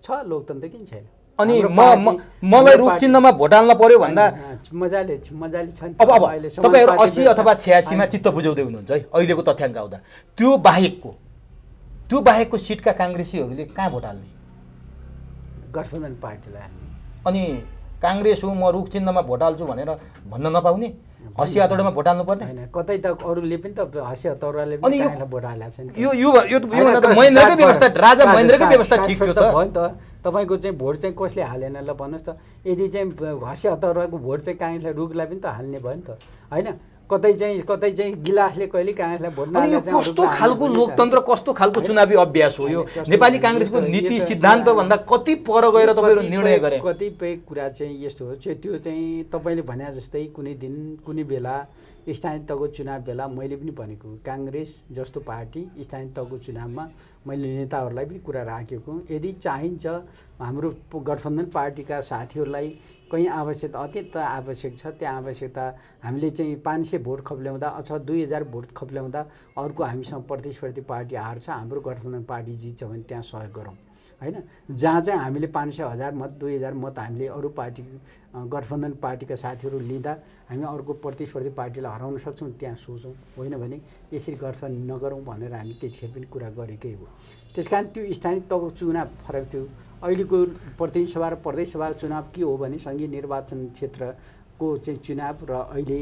छ, लोकतन्त्र किन छैन? अनि मलाई रुख चिन्हमा भोट हाल्न पर्यो भन्दा मजाले छ नि। अब तपाईँहरू 80 अथवा 86 मा चित्त बुझाउँदै हुनुहुन्छ है अहिलेको तथ्याङ्क आउँदा। त्यो बाहेकको सिटका काङ्ग्रेसीहरूले कहाँ भोट हाल्ने? गठबन्धन पार्टीलाई हाल्ने। अनि काङ्ग्रेस हो म रुख चिन्हमा भोट हाल्छु भनेर भन्न नपाउने, हँसी हतौडामा भोट हाल्नु पर्ने? होइन, कतै त अरूले पनि त हँसी हतौडाले पनि भोट हालेको छ नि। यो महेन्द्रकै व्यवस्था, राजा महेन्द्रकै व्यवस्था ठिक थियो त। भयो नि त। तपाईँको चाहिँ भोट चाहिँ कसले हालेन ल भन्नुहोस् त? यदि चाहिँ हँसी हतौडाको भोट चाहिँ काङ्ग्रेसलाई रुखलाई पनि त हाल्ने भयो नि त, होइन? कतै चाहिँ गिलासले कहिले काङ्ग्रेसलाई भोट नहाल्ने चाहिँ कस्तो खालको लोकतन्त्र, कस्तो खालको चुनावी अभ्यास हो यो? नेपाली काङ्ग्रेसको नीति सिद्धान्त भन्दा कति पर गएर तपाईँहरू निर्णय गरे? कतिपय कुरा चाहिँ यस्तो हो, त्यो चाहिँ तपाईँले भने जस्तै कुनै दिन कुनै बेला स्थानीय तहको चुनाव बेला मैले पनि भनेको काङ्ग्रेस जस्तो पार्टी स्थानीय तहको चुनावमा मैले नेताहरूलाई पनि कुरा राखेको, यदि चाहिन्छ हाम्रो गठबन्धन पार्टीका साथीहरूलाई कहीँ आवश्यकता अत्यन्त आवश्यक छ, त्यो आवश्यकता हामीले चाहिँ 500 भोट खप्ल्याउँदा अथवा 2000 भोट खप्ल्याउँदा अर्को हामीसँग प्रतिस्पर्धी पार्टी हार्छ, हाम्रो गठबन्धन पार्टी जित्छ भने त्यहाँ सहयोग गरौँ, होइन? जहाँ चाहिँ हामीले 500, 1000 मत, 2000 मत हामीले अरू पार्टी गठबन्धन पार्टीका साथीहरू लिँदा हामी अर्को प्रतिस्पर्धी पार्टीलाई हराउन सक्छौँ, त्यहाँ सोचौँ। होइन भने यसरी गठबन्धन नगरौँ भनेर हामी त्यतिखेर पनि कुरा गरेकै हो। त्यस कारण त्यो स्थानीय तहको चुनाव फरक थियो। अहिलेको प्रतिनिधि सभा र प्रदेश सभा चुनाव के हो भने सङ्घीय निर्वाचन क्षेत्रको चाहिँ चुनाव र अहिले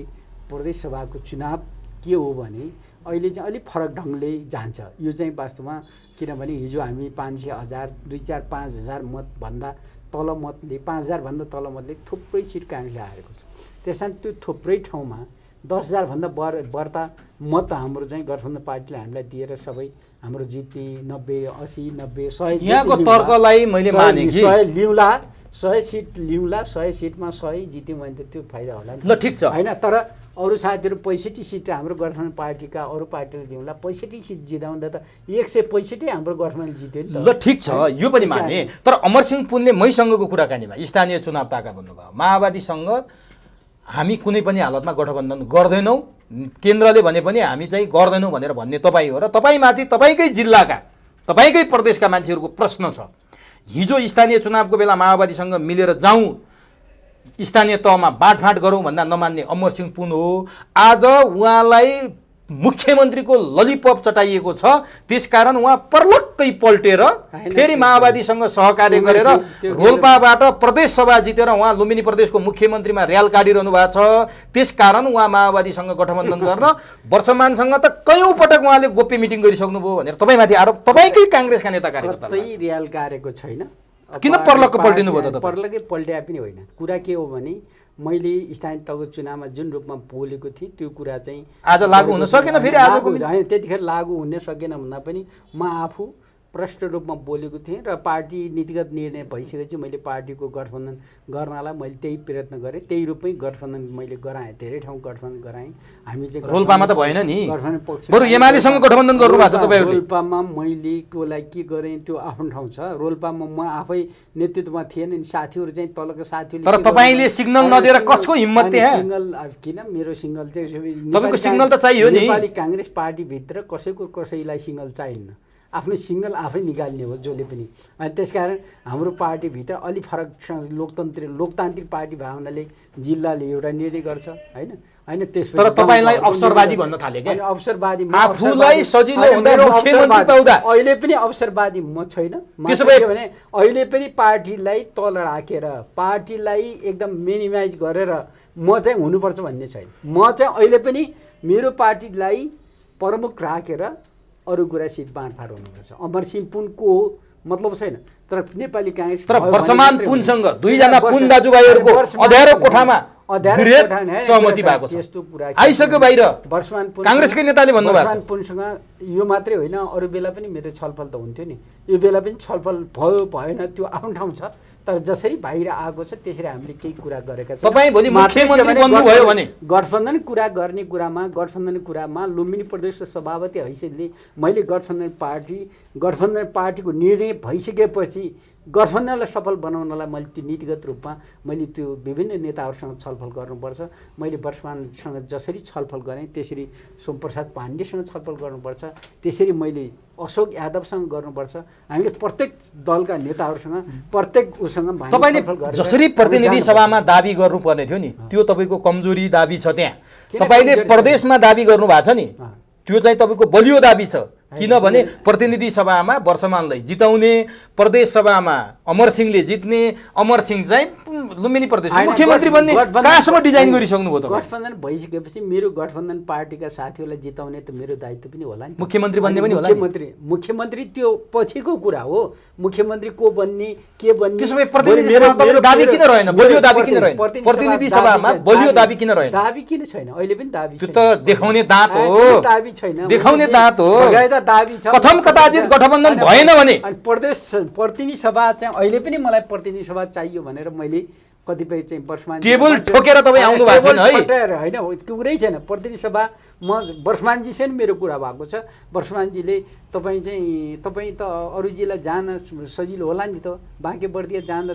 प्रदेश सभाको चुनाव के हो भने अहिले चाहिँ अलिक फरक ढङ्गले जान्छ। यो चाहिँ वास्तवमा किनभने हिजो हामी 500, 1000, 2000, 5000 मतभन्दा तल मतले 5000 भन्दा तल मतले थुप्रै सिट काङ्ग्रेसले हारेको छ। त्यस कारण त्यो थुप्रै ठाउँमा 10,000 भन्दा बढ्ता मत हाम्रो चाहिँ गठबन्धन पार्टीले हामीलाई दिएर सबै हाम्रो जित्ने 90, 80, 90, 100 यहाँको तर्कलाई मैले माने कि 100 लिउँला, 100 सिट लिउँला, 100 सिटमा 100 जित्यौँ भने त त्यो फाइदा होला नि। ल ठिक छ, होइन? तर अरू साथीहरू 65 सिट हाम्रो गठबन्धन पार्टीका अरू पार्टीले दिउँला, 65 सिट जिताउँदा त 165 हाम्रो गठबन्धन जित्यो नि त। ल ठिक छ, यो पनि माने। तर अमरसिंह पुनले मैसँगको कुराकानीमा स्थानीय चुनाव ताका भन्नुभयो, माओवादीसँग हामी कुनै पनि हालतमा गठबन्धन गर्दैनौँ, केन्द्रले भने पनि हामी चाहिँ गर्दैनौँ भनेर भन्ने तपाईँ हो र तपाईँमाथि तपाईँकै जिल्लाका तपाईँकै प्रदेशका मान्छेहरूको प्रश्न छ। हिजो स्थानीय चुनावको बेला माओवादीसँग मिलेर जाउँ, स्थानीय तहमा बाँडफाँड गरौँ भन्दा नमान्ने अमरसिंह पुन हो। आज उहाँलाई मुख्यमन्त्रीको ललिपप चटाइएको छ, त्यसकारण उहाँ पर्लक्कै पल्टेर फेरि माओवादीसँग सहकार्य गरेर रोल्पाबाट प्रदेश सभा जितेर उहाँ लुम्बिनी प्रदेशको मुख्यमन्त्रीमा र्याल काटिरहनु भएको छ। त्यसकारण उहाँ माओवादीसँग गठबन्धन गर्न वर्षमानसँग त कयौँ पटक उहाँले गोप्य मिटिङ गरिसक्नुभयो भनेर तपाईँमाथि आरोप, तपाईँकै काङ्ग्रेसका नेता कार्यकर्ता कतै र्याल काटेको छैन। किन पर्लक्क पल्टिनु भयो त? पर्लक्कै पल्ट्या पनि होइन। कुरा के हो भने मैले स्थानीय तहको चुनावमा जुन रूपमा बोलेको थिएँ त्यो कुरा चाहिँ आज लागू हुन सकेन। फेरि आजको होइन, त्यतिखेर लागू हुन सकेन भन्दा पनि म आफू प्रष्ट रूपमा बोलेको थिएँ र पार्टी नीतिगत निर्णय भइसकेपछि मैले पार्टीको गठबन्धन गर्नलाई मैले त्यही प्रयत्न गरेँ, त्यही रूपमै गठबन्धन मैले गराएँ, धेरै ठाउँ गठबन्धन गराएँ। हामी चाहिँ रोल्पामा त भएन नि, गठबन्धन पक्ष बरु एमालेसँग गठबन्धन गर्नु भएको छ तपाईँहरूले। रोल्पामा मैले कोलाई के गरेँ त्यो आफ्नो ठाउँ छ। रोल्पामा म आफै नेतृत्वमा थिएन नि, साथीहरू चाहिँ तलको साथीहरूले। तर तपाईँले सिग्नल नदिएर कसको हिम्मत त्यहाँ? सिग्नल किन, मेरो सिग्नल चाहिँ तपाईँको सिग्नल त चाहियो नि। नेपाली काङ्ग्रेस पार्टीभित्र कसैलाई सिग्नल चाहिन्न, आफ्नो सिङ्गल आफै निकाल्ने हो जसले पनि। अनि त्यसकारण हाम्रो पार्टीभित्र अलिक फरक लोकतान्त्रिक पार्टी भएको हुनाले जिल्लाले एउटा निर्णय गर्छ होइन होइन। त्यसपछि तर तपाईँलाई अवसरवादी भन्न थाले क्या? अवसरवादी आफूलाई सजिलो हुँदा मुख्यमन्त्री पाउँदा अहिले पनि अवसरवादी म छैन। त्यसो भए भने अहिले पनि पार्टीलाई तल राखेर पार्टीलाई एकदम मिनिमाइज गरेर म चाहिँ हुनुपर्छ भन्ने छैन। म चाहिँ अहिले पनि मेरो पार्टीलाई प्रमुख राखेर अरू कुरा सिट बाँडफाँड हुनुपर्छ। अमरसिंह पुनको मतलब छैन, तर नेपाली काङ्ग्रेस तर वर्षमान पुनसँग दुईजना पुन दाजुभाइहरूको अँध्यारो कोठामा सहमति भएको छ, यस्तो कुरा आइसक्यो बाहिर। वर्षमान पुन काङ्ग्रेसकै नेताले भन्नुभएको छ। पुनसँग यो मात्रै होइन, अरू बेला पनि मेरो छलफल त हुन्थ्यो नि। यो बेला पनि छलफल भयो भएन त्यो आफ्नो ठाउँ छ, तर जसरी बाहिर आएको छ त्यसरी हामीले केही कुरा गरेका छौँ। तपाईँ भोलि मुख्यमन्त्री बन्नुभयो भने गठबन्धन कुरा गर्ने कुरामा लुम्बिनी प्रदेशको सभापति हैसियतले मैले गठबन्धन पार्टीको निर्णय भइसकेपछि गठबन्धनलाई सफल बनाउनलाई मैले त्यो नीतिगत रूपमा मैले त्यो विभिन्न नेताहरूसँग छलफल गर्नुपर्छ। मैले वर्षमानसँग जसरी छलफल गरेँ त्यसरी सोमप्रसाद पाण्डेसँग छलफल गर्नुपर्छ, त्यसरी मैले अशोक यादवसँग गर्नुपर्छ। हामीले प्रत्येक दलका नेताहरूसँग प्रत्येक उसँग तपाईँले जसरी प्रतिनिधि सभामा दाबी गर्नुपर्ने थियो नि, त्यो तपाईँको कमजोरी दाबी छ त्यहाँ। तपाईँले प्रदेशमा दाबी गर्नु भएको छ नि, त्यो चाहिँ तपाईँको बलियो दाबी छ। किनभने प्रतिनिधि सभामा वर्षमानलाई जिताउने, प्रदेश सभामा अमरसिंहले जित्ने, अमरसिंह चाहिँ लुम्बिनी प्रदेशको मुख्यमन्त्री बन्ने कहाँसम्म डिजाइन गरिसक्नुभयो त? गठबन्धन भइसकेपछि मेरो गठबन्धन पार्टीका साथीहरूलाई जिताउने त मेरो दायित्व पनि होला नि। मुख्यमन्त्री बन्ने पनि होला। मुख्यमन्त्री त्यो पछिको कुरा हो। मुख्यमन्त्री को बन्ने के बन्ने, त्यसो भए प्रतिनिधि सभामा तपाईँको दाबी किन रहेन? बलियो दाबी किन रहेन? प्रतिनिधि सभामा बलियो दाबी किन रहेन? दाबी किन छैन? अहिले पनि दाबी त्यो त देखाउने दाँत हो, दाबी छैन, देखाउने दाँत हो। दाबी छ। कथम कदाचित गठबन्धन भएन भने प्रतिनिधि सभा चाहिँ अहिले पनि मलाई प्रतिनिधि सभा चाहियो भनेर मैले कतिपय चाहिँ वर्षमान टेबल ठोकेर तपाईँ आउनु भएको छैन है? होइन, कुरै छैन। प्रतिनिधि सभा म वर्षमानजीसँग मेरो कुरा भएको छ। वर्षमानजीले तपाईँ त अरूजीलाई जान सजिलो होला नि त, बाँके बर्दिया जाँदा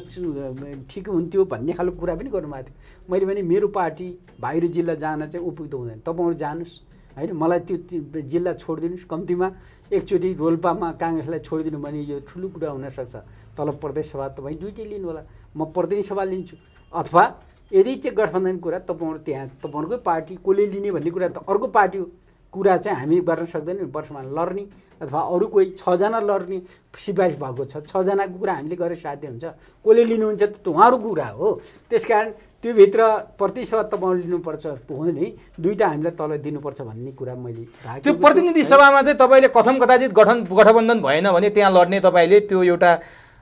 ठिक हुन्थ्यो भन्ने खालको कुरा पनि गर्नुभएको थियो। मैले भने मेरो पार्टी बाहिर जिल्ला जान चाहिँ उपयुक्त हुँदैन, तपाईँहरू जानुहोस् होइन, मलाई त्यो जिल्ला छोडिदिनुहोस्। कम्तीमा एकचोटि रोल्पामा काङ्ग्रेसलाई छोडिदिनु भने यो ठुलो कुरा हुनसक्छ। तल प्रदेश सभा तपाईँ दुइटै लिनु होला, म प्रतिनिधि सभा लिन्छु। अथवा यदि चाहिँ गठबन्धन कुरा तपाईँहरू त्यहाँ तपाईँहरूकै पार्टी कसले लिने भन्ने कुरा त अर्को पार्टी कुरा चाहिँ हामी गर्न सक्दैनौँ। वर्षमा लड्ने अथवा अरू कोही 6 जना लड्ने सिफारिस भएको छ, 6 जनाको कुरा हामीले गरेर साध्य हुन्छ। कसले लिनुहुन्छ त उहाँहरूको कुरा हो। त्यसकारण त्योभित्र प्रतिशत तपाईँले लिनुपर्छ हो नि, दुईवटा हामीलाई तल दिनुपर्छ भन्ने कुरा मैले राखेँ। त्यो प्रतिनिधि सभामा चाहिँ तपाईँले कथम कदाचित गठबन्धन भएन भने त्यहाँ लड्ने तपाईँले त्यो एउटा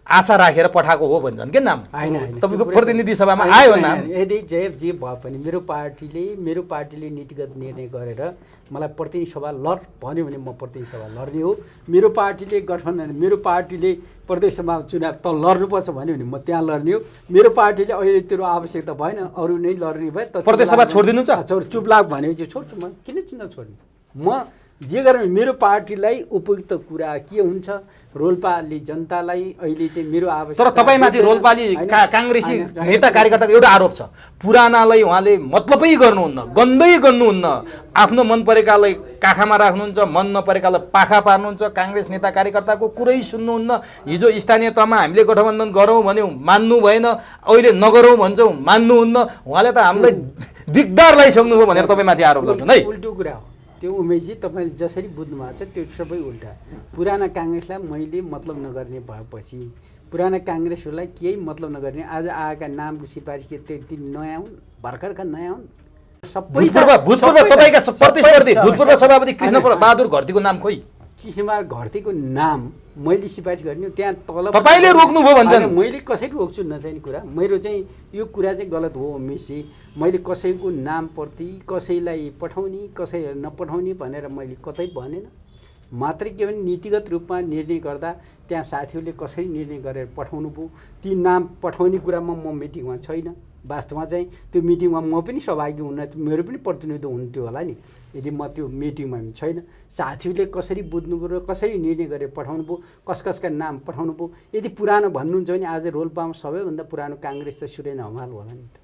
आशा राखेर पठाएको हो भन्छन् के नाम? होइन, तपाईँको प्रतिनिधि सभामा आयो नाम। यदि जे भए पनि मेरो पार्टीले नीतिगत निर्णय गरेर मलाई प्रतिनिधि सभा लड भन्यो भने म प्रतिनिधि सभा लड्ने हो। मेरो पार्टीले प्रदेश सभा चुनाव त लड्नुपर्छ भन्यो भने म त्यहाँ लड्ने हो। मेरो पार्टीले अहिले त्यो आवश्यकता भएन, अरू नै लड्ने भए त प्रदेश सभा छोडिदिनुहुन्छ? चुप लाग भनेपछि छोड्छु म, किन चिन्ता छोड्ने? म जे गरेँ मेरो पार्टीलाई उपयुक्त कुरा के हुन्छ, रोल्पाले जनतालाई अहिले चाहिँ मेरो आवश्यकता। तर तपाईँमाथि रोल्पाली काङ्ग्रेसी नेता कार्यकर्ताको एउटा आरोप छ, पुरानालाई उहाँले मतलबै गर्नुहुन्न, गन्दै गर्नुहुन्न, आफ्नो मन परेकालाई काखामा राख्नुहुन्छ, मन नपरेकालाई पाखा पार्नुहुन्छ, काङ्ग्रेस नेता कार्यकर्ताको कुरै सुन्नुहुन्न। हिजो स्थानीय तहमा हामीले गठबन्धन गरौँ भन्यौँ मान्नु भएन, अहिले नगरौँ भन्छौँ मान्नुहुन्न। उहाँले त हामीलाई दिगदार लगाइसक्नुभयो भनेर तपाईँमाथि आरोप गर्छन् है। उल्टो कुरा हो त्यो उमेशजी तपाईँले जसरी बुझ्नु भएको छ त्यो सबै उल्टा। पुराना काङ्ग्रेसलाई मैले मतलब नगर्ने भएपछि पुराना काङ्ग्रेसहरूलाई केही मतलब नगर्ने आज आएका नामको सिफारिस के त्यति नयाँ हुन्, भर्खरका नयाँ हुन्। भूतपूर्व तपाईँका प्रतिस्पर्धी भूतपूर्व सभापति कृष्ण बहादुर घरतीको नाम खोइ? कृष्णबहादुर घरतीको नाम मैले सिफारिस गर्ने त्यहाँ तल तपाईँले रोक्नुभयो भन्छन्। मैले कसरी रोक्छु नचाहिने कुरा। मेरो चाहिँ यो कुरा चाहिँ गलत हो उमेशजी। मैले कसैको नामप्रति कसैलाई पठाउने कसैलाई नपठाउने भनेर मैले कतै भनेन। मात्रै के भने नीतिगत रूपमा निर्णय गर्दा त्यहाँ साथीहरूले कसरी निर्णय गरेर पठाउनु भयो ती नाम पठाउने कुरामा म मिटिङमा छैन। वास्तवमा चाहिँ त्यो मिटिङमा म पनि सहभागी हुन मेरो पनि प्रतिनिधित्व हुन्थ्यो होला नि यदि म त्यो मिटिङमा छैन। साथीहरूले कसरी बुझ्नु पऱ्यो कसरी निर्णय गरेर पठाउनु भयो कसका नाम पठाउनु भयो। यदि पुरानो भन्नुहुन्छ भने आज रोल्पामा सबैभन्दा पुरानो काङ्ग्रेस त सुरेन हमाल होला नि त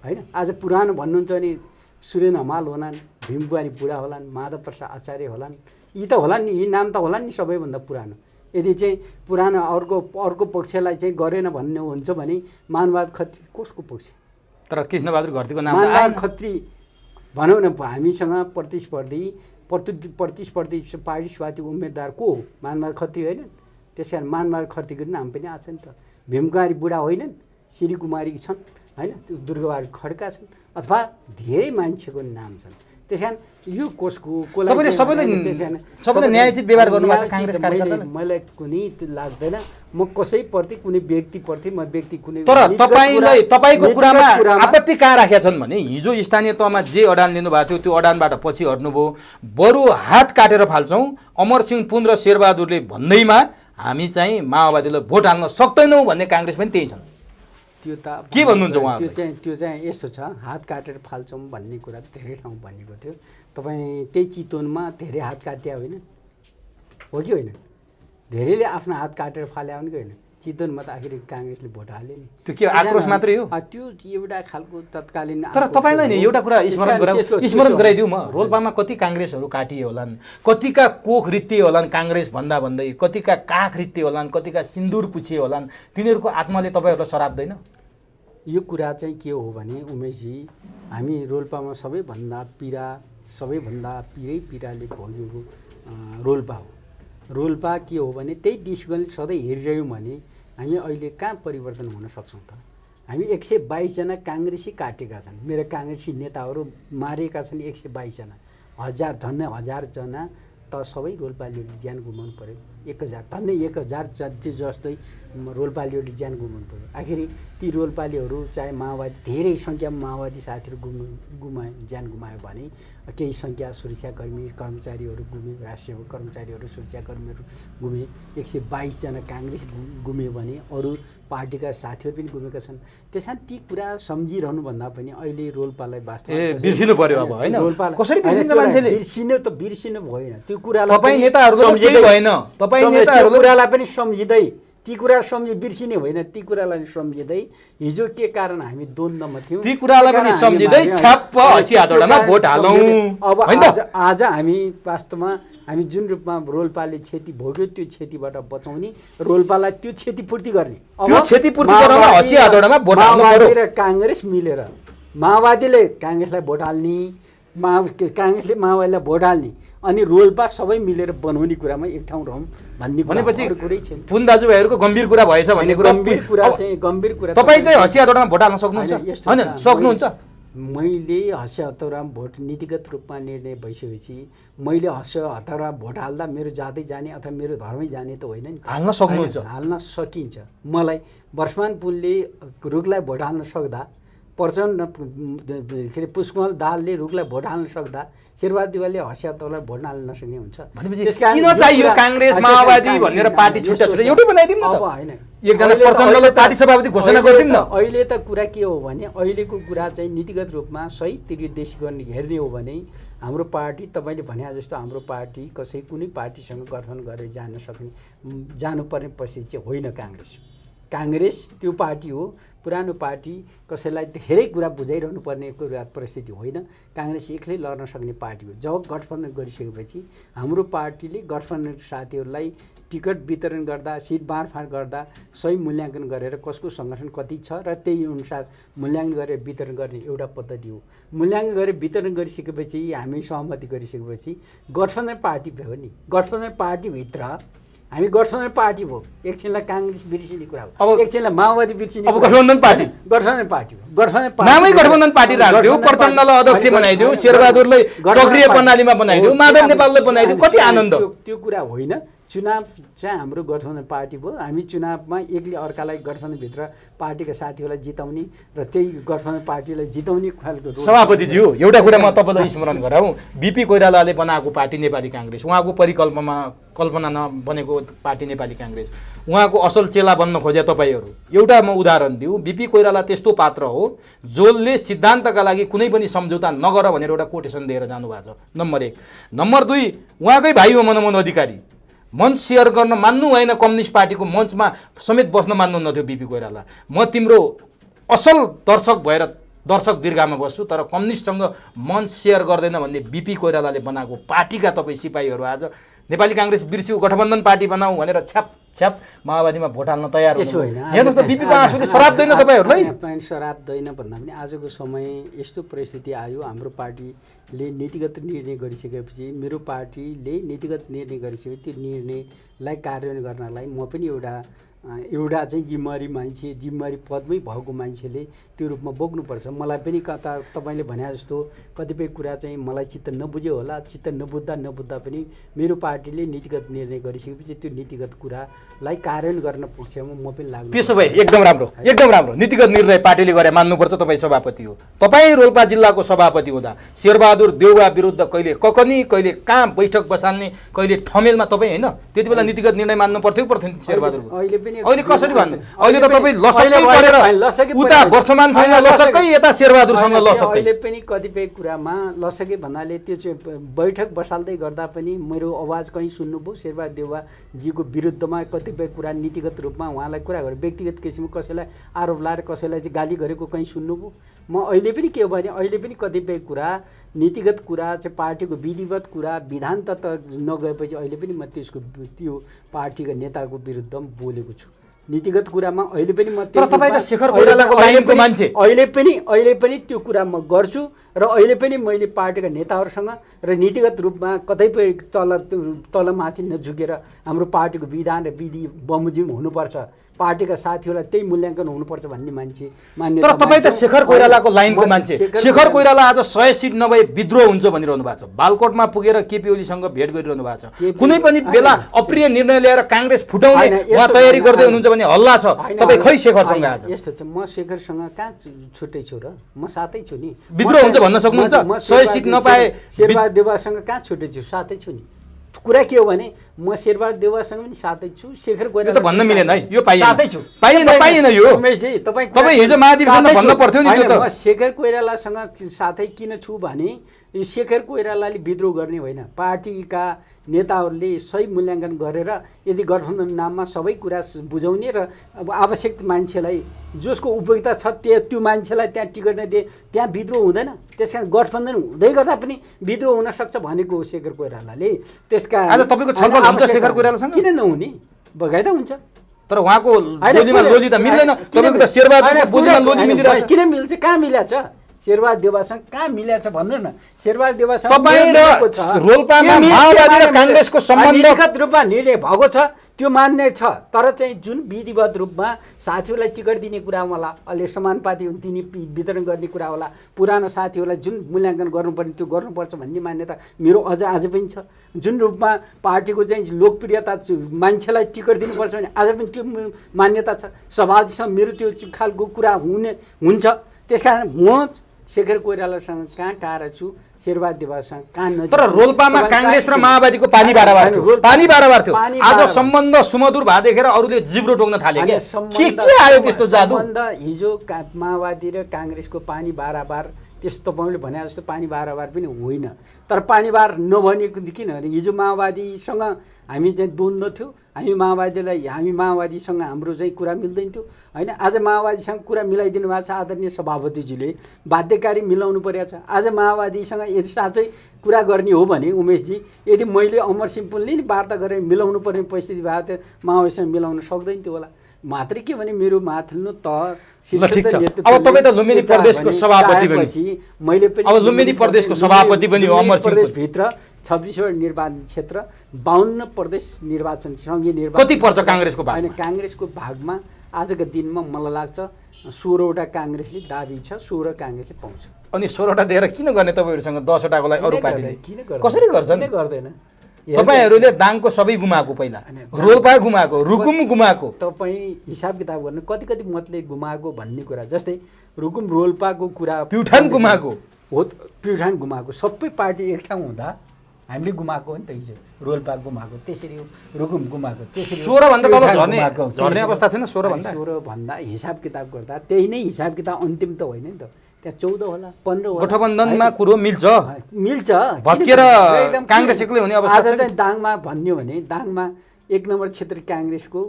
होइन। आज पुरानो भन्नुहुन्छ भने सुरेन हमाल होलान्, भीमकुमारी बुढा होलान्, माधव प्रसाद आचार्य होलान्, यी त होलान् नि, यी नाम त होलान् नि सबैभन्दा पुरानो। यदि चाहिँ पुरानो अर्को पक्षलाई चाहिँ गरेन भन्ने हुन्छ भने मानबहादुर खत्री कसको पक्ष? तर कृष्णबहादुर घरतीको नाम मानबहादुर खत्री भनौँ न हामीसँग प्रतिस्पर्धी पार्टी स्वाति उम्मेदवार को हो? मानबहादुर खत्री होइन। त्यस कारण मानबहादुर खत्रीको नाम पनि आएको छ नि त। भीमकुमारी बुढा होइनन्, श्रीकुमारी छन् होइन, त्यो दुर्गाबहादुर खड्का छन् अथवा धेरै मान्छेको नाम छन्। त्यस कारण यो कसको तपाईँले सबैले न्यायोचित व्यवहार गर्नुभएको छ काङ्ग्रेस कार्यकर्ताले? मलाई कुनै लाग्दैन म कसैप्रति कुनै व्यक्तिप्रति म व्यक्ति कुनै। तर तपाईँको कुरामा आपत्ति कहाँ राखेका छन् भने हिजो स्थानीय तहमा जे अडान लिनुभएको थियो त्यो अडानबाट पछि हट्नुभयो। बरु हात काटेर फाल्छौँ अमरसिंह पुन र शेरबहादुरले भन्दैमा हामी चाहिँ माओवादीलाई भोट हाल्न सक्दैनौँ भन्ने काङ्ग्रेस पनि त्यही छन्। त्यो त के भन्नुहुन्छ उहाँ? त्यो चाहिँ यस्तो छ, हात काटेर फाल्छौँ भन्ने कुरा धेरै ठाउँ भनेको थियो। तपाईँ त्यही चितवनमा धेरै हात काट्या होइन हो कि होइन? धेरैले आफ्नो हात काटेर फाल्या भने कि होइन? चितवनमा त आखिर काङ्ग्रेसले भोट हाल्यो नि। त्यो के आक्रोश मात्रै हो? त्यो एउटा खालको तत्कालीन। तर तपाईँलाई नि एउटा कुरा स्मरण गराइदिउँ म, रोल्पामा कति काङ्ग्रेसहरू काटिए होलान्, कतिका कोख रित्तिए होलान् काङ्ग्रेस भन्दै, कतिका काख रित्तिए होलान्, कतिका सिन्दुर पुछिए होलान्, तिनीहरूको आत्माले तपाईँहरूलाई सराप्दैन? यो कुरा चाहिँ के हो भने उमेशजी हामी रोल्पामा सबैभन्दा पिराले भोगेको रोल्पा हो। रोल्पा के हो भने त्यही दृष्टिकोणले सधैँ हेरिरह्यौँ भने हामी अहिले कहाँ परिवर्तन हुन सक्छौँ त? हामी 122जना काङ्ग्रेसी काटेका छन्, मेरा काङ्ग्रेसी नेताहरू मारेका छन् 122जना, झन्डै 1000जना त सबै रोल्पालीहरूले ज्यान गुमाउनु पऱ्यो। 1000 झन्डै 1000 जस्तै रोल्पालीहरूले ज्यान गुमाउनु पऱ्यो। आखिर ती रोल्पालीहरू चाहे माओवादी धेरै सङ्ख्यामा माओवादी साथीहरू ज्यान गुमायो भने केही सङ्ख्या सुरक्षाकर्मी कर्मचारीहरू गुमे, राष्ट्रिय कर्मचारीहरू सुरक्षाकर्मीहरू गुमे, 122जना काङ्ग्रेस गुम्यो भने अरू पार्टीका साथीहरू पनि गुमेका छन्। त्यस कारण ती कुरा सम्झिरहनुभन्दा पनि अहिले रोल्पालाई वास्तवमा बिर्सिनु पर्यो अब होइन? कसरी बिर्सिन्छ मान्छेले? बिर्सिनु भएन त्यो कुरालाई। तपाईँ नेताहरूको भएन, तपाईँ नेताहरूको कुरालाई पनि सम्झिँदै ती कुरा बिर्सिने होइन, ती कुरालाई सम्झिँदै हिजो के कारण हामी द्वन्द्वमा थियौँ ती कुरालाई पनि सम्झिँदै छ्याप्प हसी हातौडामा भोट हालौँ। अब आज हामी वास्तवमा हामी जुन रूपमा रोल्पाले क्षति भोग्यो त्यो क्षतिबाट बचाउने, रोल्पालाई त्यो क्षतिपूर्ति गर्ने, त्यो क्षतिपूर्ति गर्न हसी हातौडामा भोट हाल्नु पर्यो। र काङ्ग्रेस मिलेर माओवादीले काङ्ग्रेसलाई भोट हाल्ने, काङ्ग्रेसले माओवादीलाई भोट हाल्ने अनि रोल्पा सबै मिलेर बनाउने कुरामा एक ठाउँ रहौँ भनेपछि पुन दाजुभाइहरूको गम्भीर कुरा भएछ भन्ने कुरा। गम्भीर कुरा तपाईँ चाहिँ हसी हातौडामा भोट हाल्न सक्नुहुन्छ होइन? सक्नुहुन्छ। मैले हसी हातौडामा भोट नीतिगत रूपमा निर्णय भइसकेपछि मैले हसी हातौडामा भोट हाल्दा मेरो जातै जाने अथवा मेरो धर्मै जाने त होइन नि। हाल्न सक्नुहुन्छ? हाल्न सकिन्छ। मलाई वर्षमान पुनले रुखलाई भोट हाल्न सक्दा, प्रचण्ड के अरे पुष्पकमल दाहालले रुखलाई भोट हाल्न सक्दा शेरबहादुर देउवाले हसी हातौडालाई भोट हाल्न नसक्ने हुन्छ? किन चाहियो काङ्ग्रेस माओवादी भनेर पार्टी छुट्टा एउटै बनाइदिउँ न त? होइन, एकजना प्रचण्डलाई पार्टी सभापति घोषणा गरिदिउँ न। अहिले त कुरा के हो भने अहिलेको कुरा चाहिँ नीतिगत रूपमा सही निर्देश गर्ने हेर्ने हो भने हाम्रो पार्टी तपाईँले भने जस्तो हाम्रो पार्टी कुनै पार्टीसँग गठन गरेर जानुपर्ने परिस्थिति चाहिँ होइन काङ्ग्रेस। काङ्ग्रेस त्यो पार्टी हो, पुरानो पार्टी, कसैलाई धेरै कुरा बुझाइरहनु पर्ने कुरा परिस्थिति होइन। काङ्ग्रेस एक्लै लड्न सक्ने पार्टी हो। जब गठबन्धन गरिसकेपछि हाम्रो पार्टीले गठबन्धन साथीहरूलाई टिकट वितरण गर्दा, सिट बाँडफाँड गर्दा सही मूल्याङ्कन गरेर कसको सङ्गठन कति छ र त्यही अनुसार मूल्याङ्कन गरेर वितरण गर्ने एउटा पद्धति हो। मूल्याङ्कन गरेर वितरण गरिसकेपछि हामी सहमति गरिसकेपछि गठबन्धन पार्टी भयो नि। गठबन्धन पार्टीभित्र हामी गठबन्धन पार्टी भयो, एकछिनलाई काङ्ग्रेस बिर्सिने कुरा हो, अब एकछिनलाई माओवादी बिर्सिने, अब गठबन्धन पार्टी हो। गठबन्धन पार्टी नामै गठबन्धन पार्टी राख्दियो, प्रचण्डलाई अध्यक्ष बनाइदियो, शेरबहादुरलाई सक्रिय प्रणालीमा बनाइदियो, माधव नेपाललाई बनाइदियो, कति आनन्द। त्यो कुरा होइन। चुनाव चाहिँ हाम्रो गठबन्धन पार्टी भयो। हामी चुनावमा एकले अर्कालाई गठबन्धनभित्र पार्टीका साथीहरूलाई जिताउने र त्यही गठबन्धन पार्टीलाई जिताउने खालको। सभापतिज्यू, एउटा कुरा म तपाईँलाई स्मरण गराउँ, बिपी कोइरालाले बनाएको पार्टी नेपाली काङ्ग्रेस, उहाँको कल्पना नबनेको पार्टी नेपाली काङ्ग्रेस, उहाँको असल चेला बन्न खोजे तपाईँहरू। एउटा म उदाहरण दिउँ, बिपी कोइराला त्यस्तो पात्र हो जसले सिद्धान्तका लागि कुनै पनि सम्झौता नगर भनेर एउटा कोटेसन दिएर जानुभएको छ, नम्बर 1। नम्बर 2, उहाँकै भाइ हो मनमोहन अधिकारी, मञ्च सेयर गर्न मान्नु भएन, कम्युनिस्ट पार्टीको मञ्चमा समेत बस्न मान्नुहुन्थ्यो बिपी कोइराला। म तिम्रो असल दर्शक भएर दर्शक दीर्घामा बस्छु, तर कम्युनिस्टसँग मञ्च सेयर गर्दैन भन्ने बिपी कोइरालाले बनाएको पार्टीका तपाईँ सिपाहीहरू आज नेपाली काङ्ग्रेस बिर्स्यौ, गठबन्धन पार्टी बनाऊ भनेर छ्याप छ्याप माओवादीमा भोट हाल्न तयार त्यसो होइन। हेर्नुहोस् त, बिपीको आँसुले शराब दैन तपाईँहरूलाई? शराब दैन भन्दा पनि आजको समय यस्तो परिस्थिति आयो, हाम्रो पार्टीले नीतिगत निर्णय गरिसकेपछि, मेरो पार्टीले नीतिगत निर्णय गरिसकेपछि त्यो निर्णयलाई कार्यान्वयन गर्नलाई म पनि एउटा चाहिँ जिम्मेवारी मान्छे, जिम्मेवारी पदमै भएको मान्छेले त्यो रूपमा बोक्नुपर्छ। मलाई पनि कता तपाईँले भने जस्तो कतिपय कुरा चाहिँ मलाई चित्त नबुझ्यो होला, चित्त नबुझ्दा पनि मेरो पार्टीले नीतिगत निर्णय गरिसकेपछि त्यो नीतिगत कुरालाई कार्यान्वयन गर्न पक्षमा म पनि लाग्छु। त्यसो भए एकदम राम्रो नीतिगत निर्णय पार्टीले गरे मान्नुपर्छ। तपाईँ सभापति हो, तपाईँ रोल्पा जिल्लाको सभापति हुँदा शेरबहादुर देउवा विरुद्ध कहिले ककनी, कहिले कहाँ बैठक बसाल्ने, कहिले ठमेलमा तपाईँ होइन त्यति बेला नीतिगत निर्णय मान्नु पर्थ्यो पर्थेन शेरबहादुरको? अहिले कसरी भन्नु? अहिले त तपाईँ लसक्कै परेर उता वर्षमानसँग लसक्कै, यता शेरबहादुरसँग लसक्कै। अहिले पनि कतिपय कुरामा लसके भन्नाले त्यो चाहिँ बैठक बसाल्दै गर्दा पनि मेरो आवाज कहीँ सुन्नुभयो शेरबहादुर देउवाजीको विरुद्धमा कतिपय कुरा नीतिगत रूपमा उहाँलाई कुरा गरेर व्यक्तिगत किसिमको कसैलाई आरोप लाएर कसैलाई चाहिँ गाली गरेको कहीँ सुन्नुभयो? म अहिले पनि के हो भने अहिले पनि कतिपय कुरा नीतिगत कुरा चाहिँ पार्टीको विधिवत कुरा विधान तत्त्व नगएपछि अहिले पनि म त्यो पार्टीका नेताको विरुद्ध बोलेको छु। नीतिगत कुरामा अहिले पनि म, तर तपाईँ त शेखर कोइरालाको लाइनको मान्छे, अहिले पनि त्यो कुरा म गर्छु र अहिले पनि मैले पार्टीका नेताहरूसँग र नीतिगत रूपमा कतैपय तलमाथि नझुकेर हाम्रो पार्टीको विधान र विधि बमोजिम हुनुपर्छ, पार्टीका साथीहरूलाई त्यही मूल्याङ्कन हुनुपर्छ भन्ने मान्छे मान्ने। तर तपाईँ त शेखर कोइरालाको लाइनको मान्छे। शेखर कोइराला आज 100 सिट नभए विद्रोह हुन्छ भनिरहनु भएको छ, बालकोटमा पुगेर केपी ओलीसँग भेट गरिरहनु भएको छ, कुनै पनि बेला अप्रिय निर्णय ल्याएर काङ्ग्रेस फुटाउने उहाँ तयारी गर्दै हुनुहुन्छ भन्ने हल्ला छ। तपाईँ खै शेखरसँग आज? यस्तो छ, म शेखरसँग कहाँ छुट्टै छु र, म साथै छु नि। विद्रोह हुन्छ भन्न सक्नुहुन्छ? 100 सिट नपाए शेरबहादुर देउवासँग कहाँ छुट्टै छु, साथै छु नि। कुरा के हो भने म शेरबहादुर देउवासँग पनि साथै छु, शेखर कोइराला त भन्न मिलेन है, यो साथै छु, पाइएन यो। उमेशजी तपाईँ हिजो महाधिवेशनमा भन्न पर्थ्यो नि त्यो त। म शेखर कोइरालासँग साथै किन छु भने यो शेखर कोइरालाले विद्रोह गर्ने होइन, पार्टीका नेताहरूले सही मूल्याङ्कन गरेर यदि गठबन्धन नाममा सबै कुरा बुझाउने र अब आवश्यक मान्छेलाई जसको उपयोगिता छ त्यो मान्छेलाई त्यहाँ टिकट नदिए त्यहाँ विद्रोह हुँदैन। त्यस कारण गठबन्धन हुँदै गर्दा पनि विद्रोह हुनसक्छ भनेको हो शेखर कोइरालाले। त्यसका आज तपाईँको छलफल हुन्छ शेखर कोइरालासँग? किन नहुने, बगाइदा हुन्छ। तर उहाँको लोलीमा लोली त मिल्दैन, तपाईँको त शेरबहादुरको बोलीमा लोली मिलिरहेछ। किन मिल्छ, कहाँ मिलेछ? शेरबहादुर देउवासँग कहाँ मिलेछ भन्नुहोस् न। शेरबहादुर देउवासँग तपाईँ र रोल्पामा माओवादी र काङ्ग्रेसको सम्बन्ध नीतिगत रूपमा निर्णय भएको छ, त्यो मान्ने छ। तर चाहिँ जुन विधिवत रूपमा साथीहरूलाई टिकट दिने कुरा होला, अहिले समानुपाती दिने वितरण गर्ने कुरा होला, पुरानो साथीहरूलाई जुन मूल्याङ्कन गर्नुपर्ने त्यो गर्नुपर्छ भन्ने मान्यता मेरो आज पनि छ। जुन रूपमा पार्टीको चाहिँ लोकप्रियता मान्छेलाई टिकट दिनुपर्छ भने आज पनि त्यो मान्यता छ। सभाजीसँग मेरो त्यो खालको कुरा हुन्छ। त्यस कारण म शेखर कोइरालासँग कहाँ टाढा छु, शेरबहादुर देउवासँग कहाँ नजिक। तर रोल्पामा काङ्ग्रेस र माओवादीको पानी बाराबार थियो। आज सम्बन्ध सुमधुर भए देखेर अरूले जिब्रो टोक्न थाले के आयो त्यस्तो जादु? सम्बन्ध हिजो माओवादी र काङ्ग्रेसको पानी बाराबार त्यस तपाईँले भने जस्तो पानी बार पनि होइन। तर पानी बार नभनेको किनभने हिजो माओवादीसँग हामी चाहिँ द्वन्द्व थियो, हामी माओवादीसँग हाम्रो चाहिँ कुरा मिल्दैन थियो होइन। आज माओवादीसँग कुरा मिलाइदिनु भएको छ आदरणीय सभापतिजीले, बाध्यकारी मिलाउनु परेको छ। आज माओवादीसँग यदि साँच्चै कुरा गर्ने हो भने उमेशजी, यदि मैले अमर सिम्पुलले नि वार्ता गरेर मिलाउनु पर्ने परिस्थिति भएको थियो, माओवादीसँग मिलाउन सक्दैन थियो होला। मात्रै के भने मेरो माथिल्लो तह अब तपाईँ त लुम्बिनी प्रदेशको सभापति मैले पनि अब लुम्बिनी प्रदेशको सभापति पनि हो। अमर सिंह भित्र 26वटा निर्वाचन क्षेत्र, 52 प्रदेश निर्वाचन सङ्घीय निर्वाचन कति पर्छ काङ्ग्रेसको भाग? होइन, काङ्ग्रेसको भागमा आजको दिनमा मलाई लाग्छ 16वटा काङ्ग्रेसले दाबी छ, 16 काङ्ग्रेसले पाउँछ। अनि 16वटा दिएर किन गर्ने तपाईँहरूसँग 10वटाको लागि अरू पार्टीले कसरी गर्छन्? गर्दैन। तपाईँहरूले दाङको सबै गुमाएको, पहिला रोल्पा गुमाएको, रुकुम गुमाएको। तपाईँ हिसाब किताब गर्नु कति कति मतले गुमाएको भन्ने कुरा, जस्तै रुकुम रोल्पाको कुरा, प्युठान गुमाएको हो, प्युठान गुमाएको, सबै पार्टी एक ठाउँ हुँदा हामीले गुमाएको हो नि त। हिजो रोल्पा गुमाएको त्यसरी हो, रुकुम गुमाएको त्यसरी, 16 भन्दा तल झर्ने अवस्था छैन। 16 भन्दा हिसाब किताब गर्दा त्यही नै हिसाब किताब अन्तिम त होइन नि त, त्यहाँ 14 होला 15 होला। गठबन्धनमा कुरो मिल्छ भत्किएर काङ्ग्रेस एक्लै हुने अवस्था आज चाहिँ दाङमा भन्यो भने दाङमा 1 नम्बर क्षेत्र काङ्ग्रेसको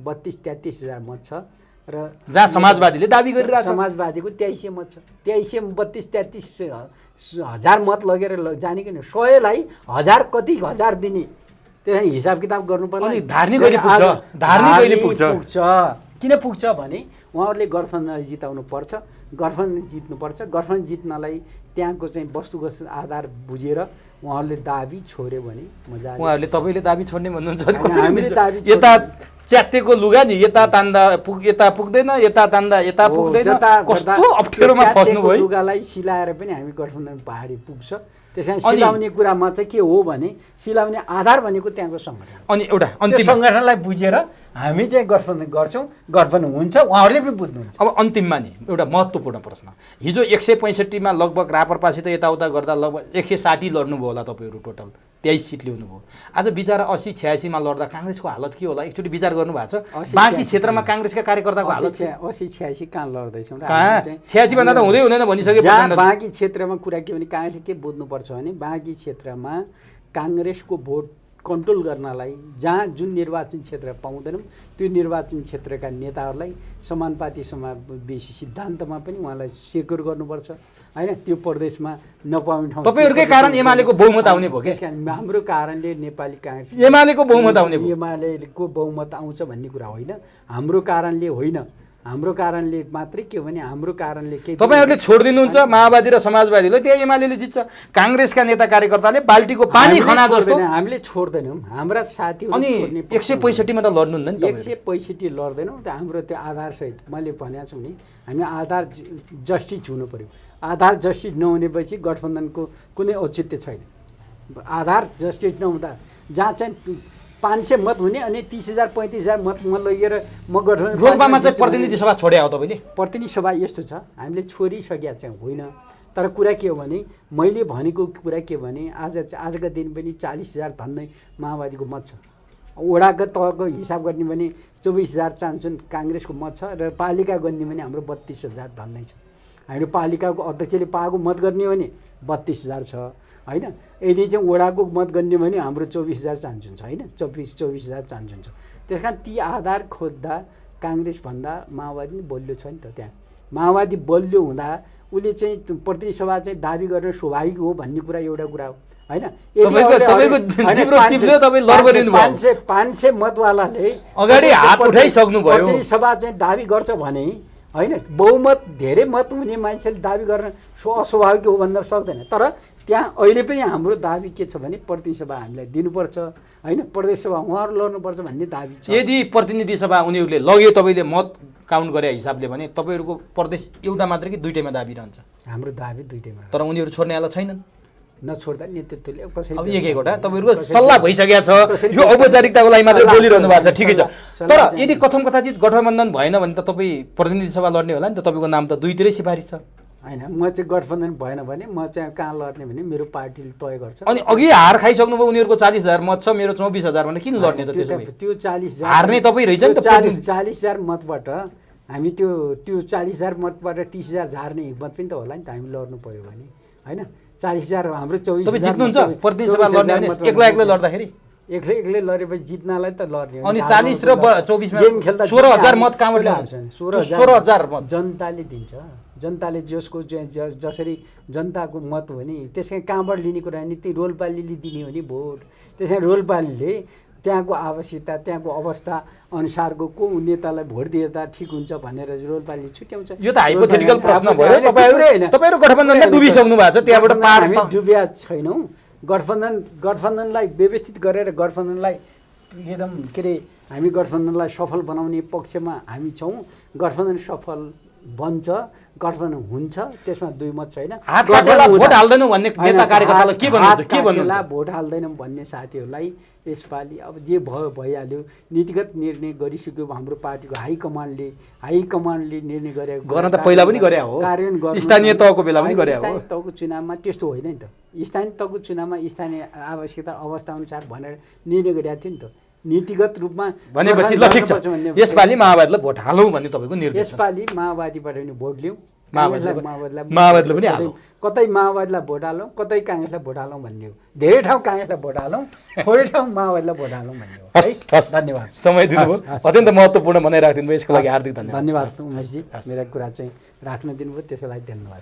32-33 हजार मत छ र जहाँ समाजवादीले दाबी गरिरहेछ, समाजवादीको 83 मत छ। 83-32-33 हजार मत लगेर जाने कि 100लाई 1000 कति हजार दिने, त्यहाँ हिसाब किताब गर्नुपर्छ। अनि धार्नी कहिले पुग्छ? किन पुग्छ भने उहाँहरूले गठबन्धन जिताउनु पर्छ, गठबन्धन जित्नुपर्छ। गठबन्धन जित्नलाई त्यहाँको चाहिँ वस्तुगत आधार बुझेर उहाँहरूले दाबी छोड्यो भने मजा। उहाँहरूले तपाईँले दाबी छोड्ने भन्नुहुन्छ? यता च्यातेको लुगा नि यता तान्दा यता पुग्दैन, यता तान्दा यता पुग्दैन, कस्तो अप्ठ्यारोमा फस्नु भयो। लुगालाई सिलाएर पनि हामी गठबन्धन पहाडी पुग्छ। त्यसैले सिलाउने कुरामा चाहिँ के हो भने सिलाउने आधार भनेको त्यहाँको सङ्गठन। अनि एउटा अन्तिम सङ्गठनलाई बुझेर हामी चाहिँ गठबन्धन गर्छौँ, गठबन्धन हुन्छ, उहाँहरूले पनि बुझ्नुहुन्छ। अब अन्तिममा नि एउटा महत्त्वपूर्ण प्रश्न, हिजो 165मा लगभग रापरपासित यताउता गर्दा लगभग 160 लड्नुभयो होला तपाईँहरू, टोटल 23 सिट ल्याउनुभयो। आज बिचरा 80-86मा लड्दा काङ्ग्रेसको हालत के होला एकचोटि विचार गर्नु भएको छ? बाँकी क्षेत्रमा काङ्ग्रेसका कार्यकर्ताको हालत 80-86 कहाँ लड्दैछौँ? 86 भन्दा त हुँदै हुँदैन भनिसके। बाँकी क्षेत्रमा कुरा के भने काङ्ग्रेसले के बुझ्नुपर्छ भने बाँकी क्षेत्रमा काङ्ग्रेसको भोट कन्ट्रोल गर्नलाई जहाँ जुन निर्वाचन क्षेत्र पाउँदैनौँ त्यो निर्वाचन क्षेत्रका नेताहरूलाई समानुपाती समावेशी सिद्धान्तमा पनि उहाँलाई सेक्युर गर्नुपर्छ होइन। त्यो प्रदेशमा नपाउने ठाउँ तपाईँहरूकै कारण एमालेको बहुमत आउने भयो। त्यस कारण हाम्रो कारणले नेपाली काङ्ग्रेस एमालेको बहुमत आउने भयो। एमालेको बहुमत आउँछ भन्ने कुरा होइन, हाम्रो कारणले होइन। हाम्रो कारणले मात्रै के भने हाम्रो कारणले के तपाईँहरूले छोडिदिनुहुन्छ माओवादी र समाजवादीलाई, त्यहाँ एमाले जित्छ। काङ्ग्रेसका नेता कार्यकर्ताले बाल्टीको पानी खना जस्तो हामीले छोड्दैनौँ। हाम्रा साथीहरू अनि 165मा त लड्नुहुन्न नि? 165 लड्दैनौँ त। हाम्रो त्यो आधारसहित मैले भनेको छु नि, हामी आधार जस्टिस हुनु पऱ्यो। आधार जस्टिस नहुनेपछि गठबन्धनको कुनै औचित्य छैन। आधार जस्टिस नहुँदा जहाँ चाहिँ 500 मत हुने अनि 30,000 35,000 मत म लगेर म गठबन्धन रोल्पामा चाहिँ प्रतिनिधि सभा छोडे हो तपाईँले? प्रतिनिधि सभा यस्तो छ, हामीले छोडिसकेका चाहिँ होइन। तर कुरा के हो भने मैले भनेको कुरा के भने आजका दिन पनि 40,000 धन्दै माओवादीको मत छ। वडाका तहको हिसाब गर्ने भने 24,000 चाहन्छन् काङ्ग्रेसको मत छ र पालिका गर्ने भने हाम्रो 32,000 धन्दै छ। हाम्रो पालिकाको अध्यक्षले पाएको मत गर्ने भने 32,000 छ होइन। यदि चाहिँ वडाको मत गर्ने भने हाम्रो 24,000 चान्सुन छ होइन, 24,000 चान्सुन छ। त्यस कारण ती आधार खोज्दा काङ्ग्रेसभन्दा माओवादी नै बलियो छ नि त। त्यहाँ माओवादी बलियो हुँदा उसले चाहिँ प्रतिनिधि सभा चाहिँ दाबी गरेर स्वाभाविक हो भन्ने कुरा एउटा कुरा हो होइन। 500 मतवालाले अगाडि हात उठाइसक्नुभयो, प्रतिनिधि सभा चाहिँ दाबी गर्छ भने होइन, बहुमत धेरै मत हुने मान्छेले दाबी गर्न अस्वाभाविक हो भन्न सक्दैन। तर त्यहाँ अहिले पनि हाम्रो दाबी के छ भने प्रतिनिधि सभा हामीलाई दिनुपर्छ होइन, प्रदेश सभा उहाँहरू लड्नुपर्छ भन्ने दाबी छ। यदि प्रतिनिधि सभा उनीहरूले लग्यो तपाईँले मत काउन्ट गरे हिसाबले भने तपाईँहरूको प्रदेश एउटा मात्र कि दुईटैमा दाबी रहन्छ? हाम्रो दाबी दुईटैमा। तर उनीहरू छोड्ने हालत छैनन्? नछोड्दा नेतृत्वले कसरी अब एक-एकवटा तपाईँहरूको सल्लाह भइसकेको छ, यो औपचारिकताको लागि मात्रै बोलिरहनु भएको छ, ठिकै छ। तर यदि कथम कथाचित गठबन्धन भएन भने त तपाईँ प्रतिनिधि सभा लड्ने होला नि त? तपाईँको नाम त दुईतिरै सिफारिस छ होइन। म चाहिँ गठबन्धन भएन भने म चाहिँ कहाँ लड्ने भने मेरो पार्टीले तय गर्छ। अनि अघि हार खाइसक्नुभयो, उनीहरूको 40,000 मत छ, मेरो 24,000 भने किन लड्ने त? त्यो 40,000 हार्ने तपाईँ रहेछ नि त। 40,000 मतबाट हामी त्यो 40,000 मतबाट 30,000 झार्ने हिम्मत पनि त होला नि त हामी लड्नु पर्यो भने होइन 40,000 हाम्रो 24,000 तपाईँ जित्नुहुन्छ प्रतिनिधि सभा लड्ने भने एक्लै लड्दाखेरि एक्लै लडेपछि जित्नलाई त लड्ने हो। अनि 40 र 24 मा गेम खेल्दा 16,000 मत कहाँबाट ल्याउँछ? 16,000 मत जनताले दिन्छ। जनताले जसको जसरी जनताको मत हो नि त्यसै कहाँबाट लिने कुरा नि त्यही रोलपालीले दिने हो नि भोट। त्यसै रोलपालीले त्यहाँको आवश्यकता त्यहाँको अवस्था अनुसारको को नेतालाई भोट दिँदा ठिक हुन्छ भनेर रोलपालीले छुट्याउँछ। यो त हाइपोथेटिकल प्रश्न भयो। तपाईहरु गठबन्धनमा डुबिसक्नु भएको छ, त्यहाँबाट पार हामी डुबिया छैनौँ। गठबन्धनलाई व्यवस्थित गरेर गठबन्धनलाई एकदम के अरे हामी गठबन्धनलाई सफल बनाउने पक्षमा हामी छौँ। गठबन्धन सफल बन्छ, गठबन्धन हुन्छ, त्यसमा दुई मत छैन। भोट हाल्दैनौँ भन्ने नेता कार्यकर्तालाई के भन्नुहुन्छ? के भन्नुहुन्छ? भोट हाल्दैनौँ भन्ने साथीहरूलाई यसपालि अब जे भयो भइहाल्यो। नीतिगत निर्णय गरिसक्यो हाम्रो पार्टीको हाइकमान्डले निर्णय गरेको गर्न त पहिला पनि गरे हो, कार्यान्वयन गर्नु स्थानीय तहको बेला पनि गरे हो। स्थानीय तहको चुनावमा त्यस्तो होइन नि त। स्थानीय तहको चुनावमा स्थानीय आवश्यकता अवस्था अनुसार भनेर निर्णय गरेको थियो नि त नीतिगत रूपमा। भनेपछि ल ठिक छ, यसपालि माओवादीलाई भोट हालौँ भन्ने तपाईँको निर्देश छ। यसपालि माओवादीबाट पनि भोट लिउँ, माओवादीलाई पनि हालौँ, कतै माओवादीलाई भोट हालौँ, कतै काङ्ग्रेसलाई भोट हालौँ भन्ने हो। धेरै ठाउँ काङ्ग्रेसलाई भोट हालौँ, थोरै ठाउँ माओवादीलाई भोट हालौँ भन्ने हो। हस्, धन्यवाद। समय दिनुभयो, अत्यन्त महत्त्वपूर्ण बनाइराखिदिनु भयो, यसको लागि हार्दिक धन्यवाद। धन्यवाद उमेशजी, मेरो कुरा चाहिँ राख्न दिनुभयो, त्यसको लागि धन्यवाद।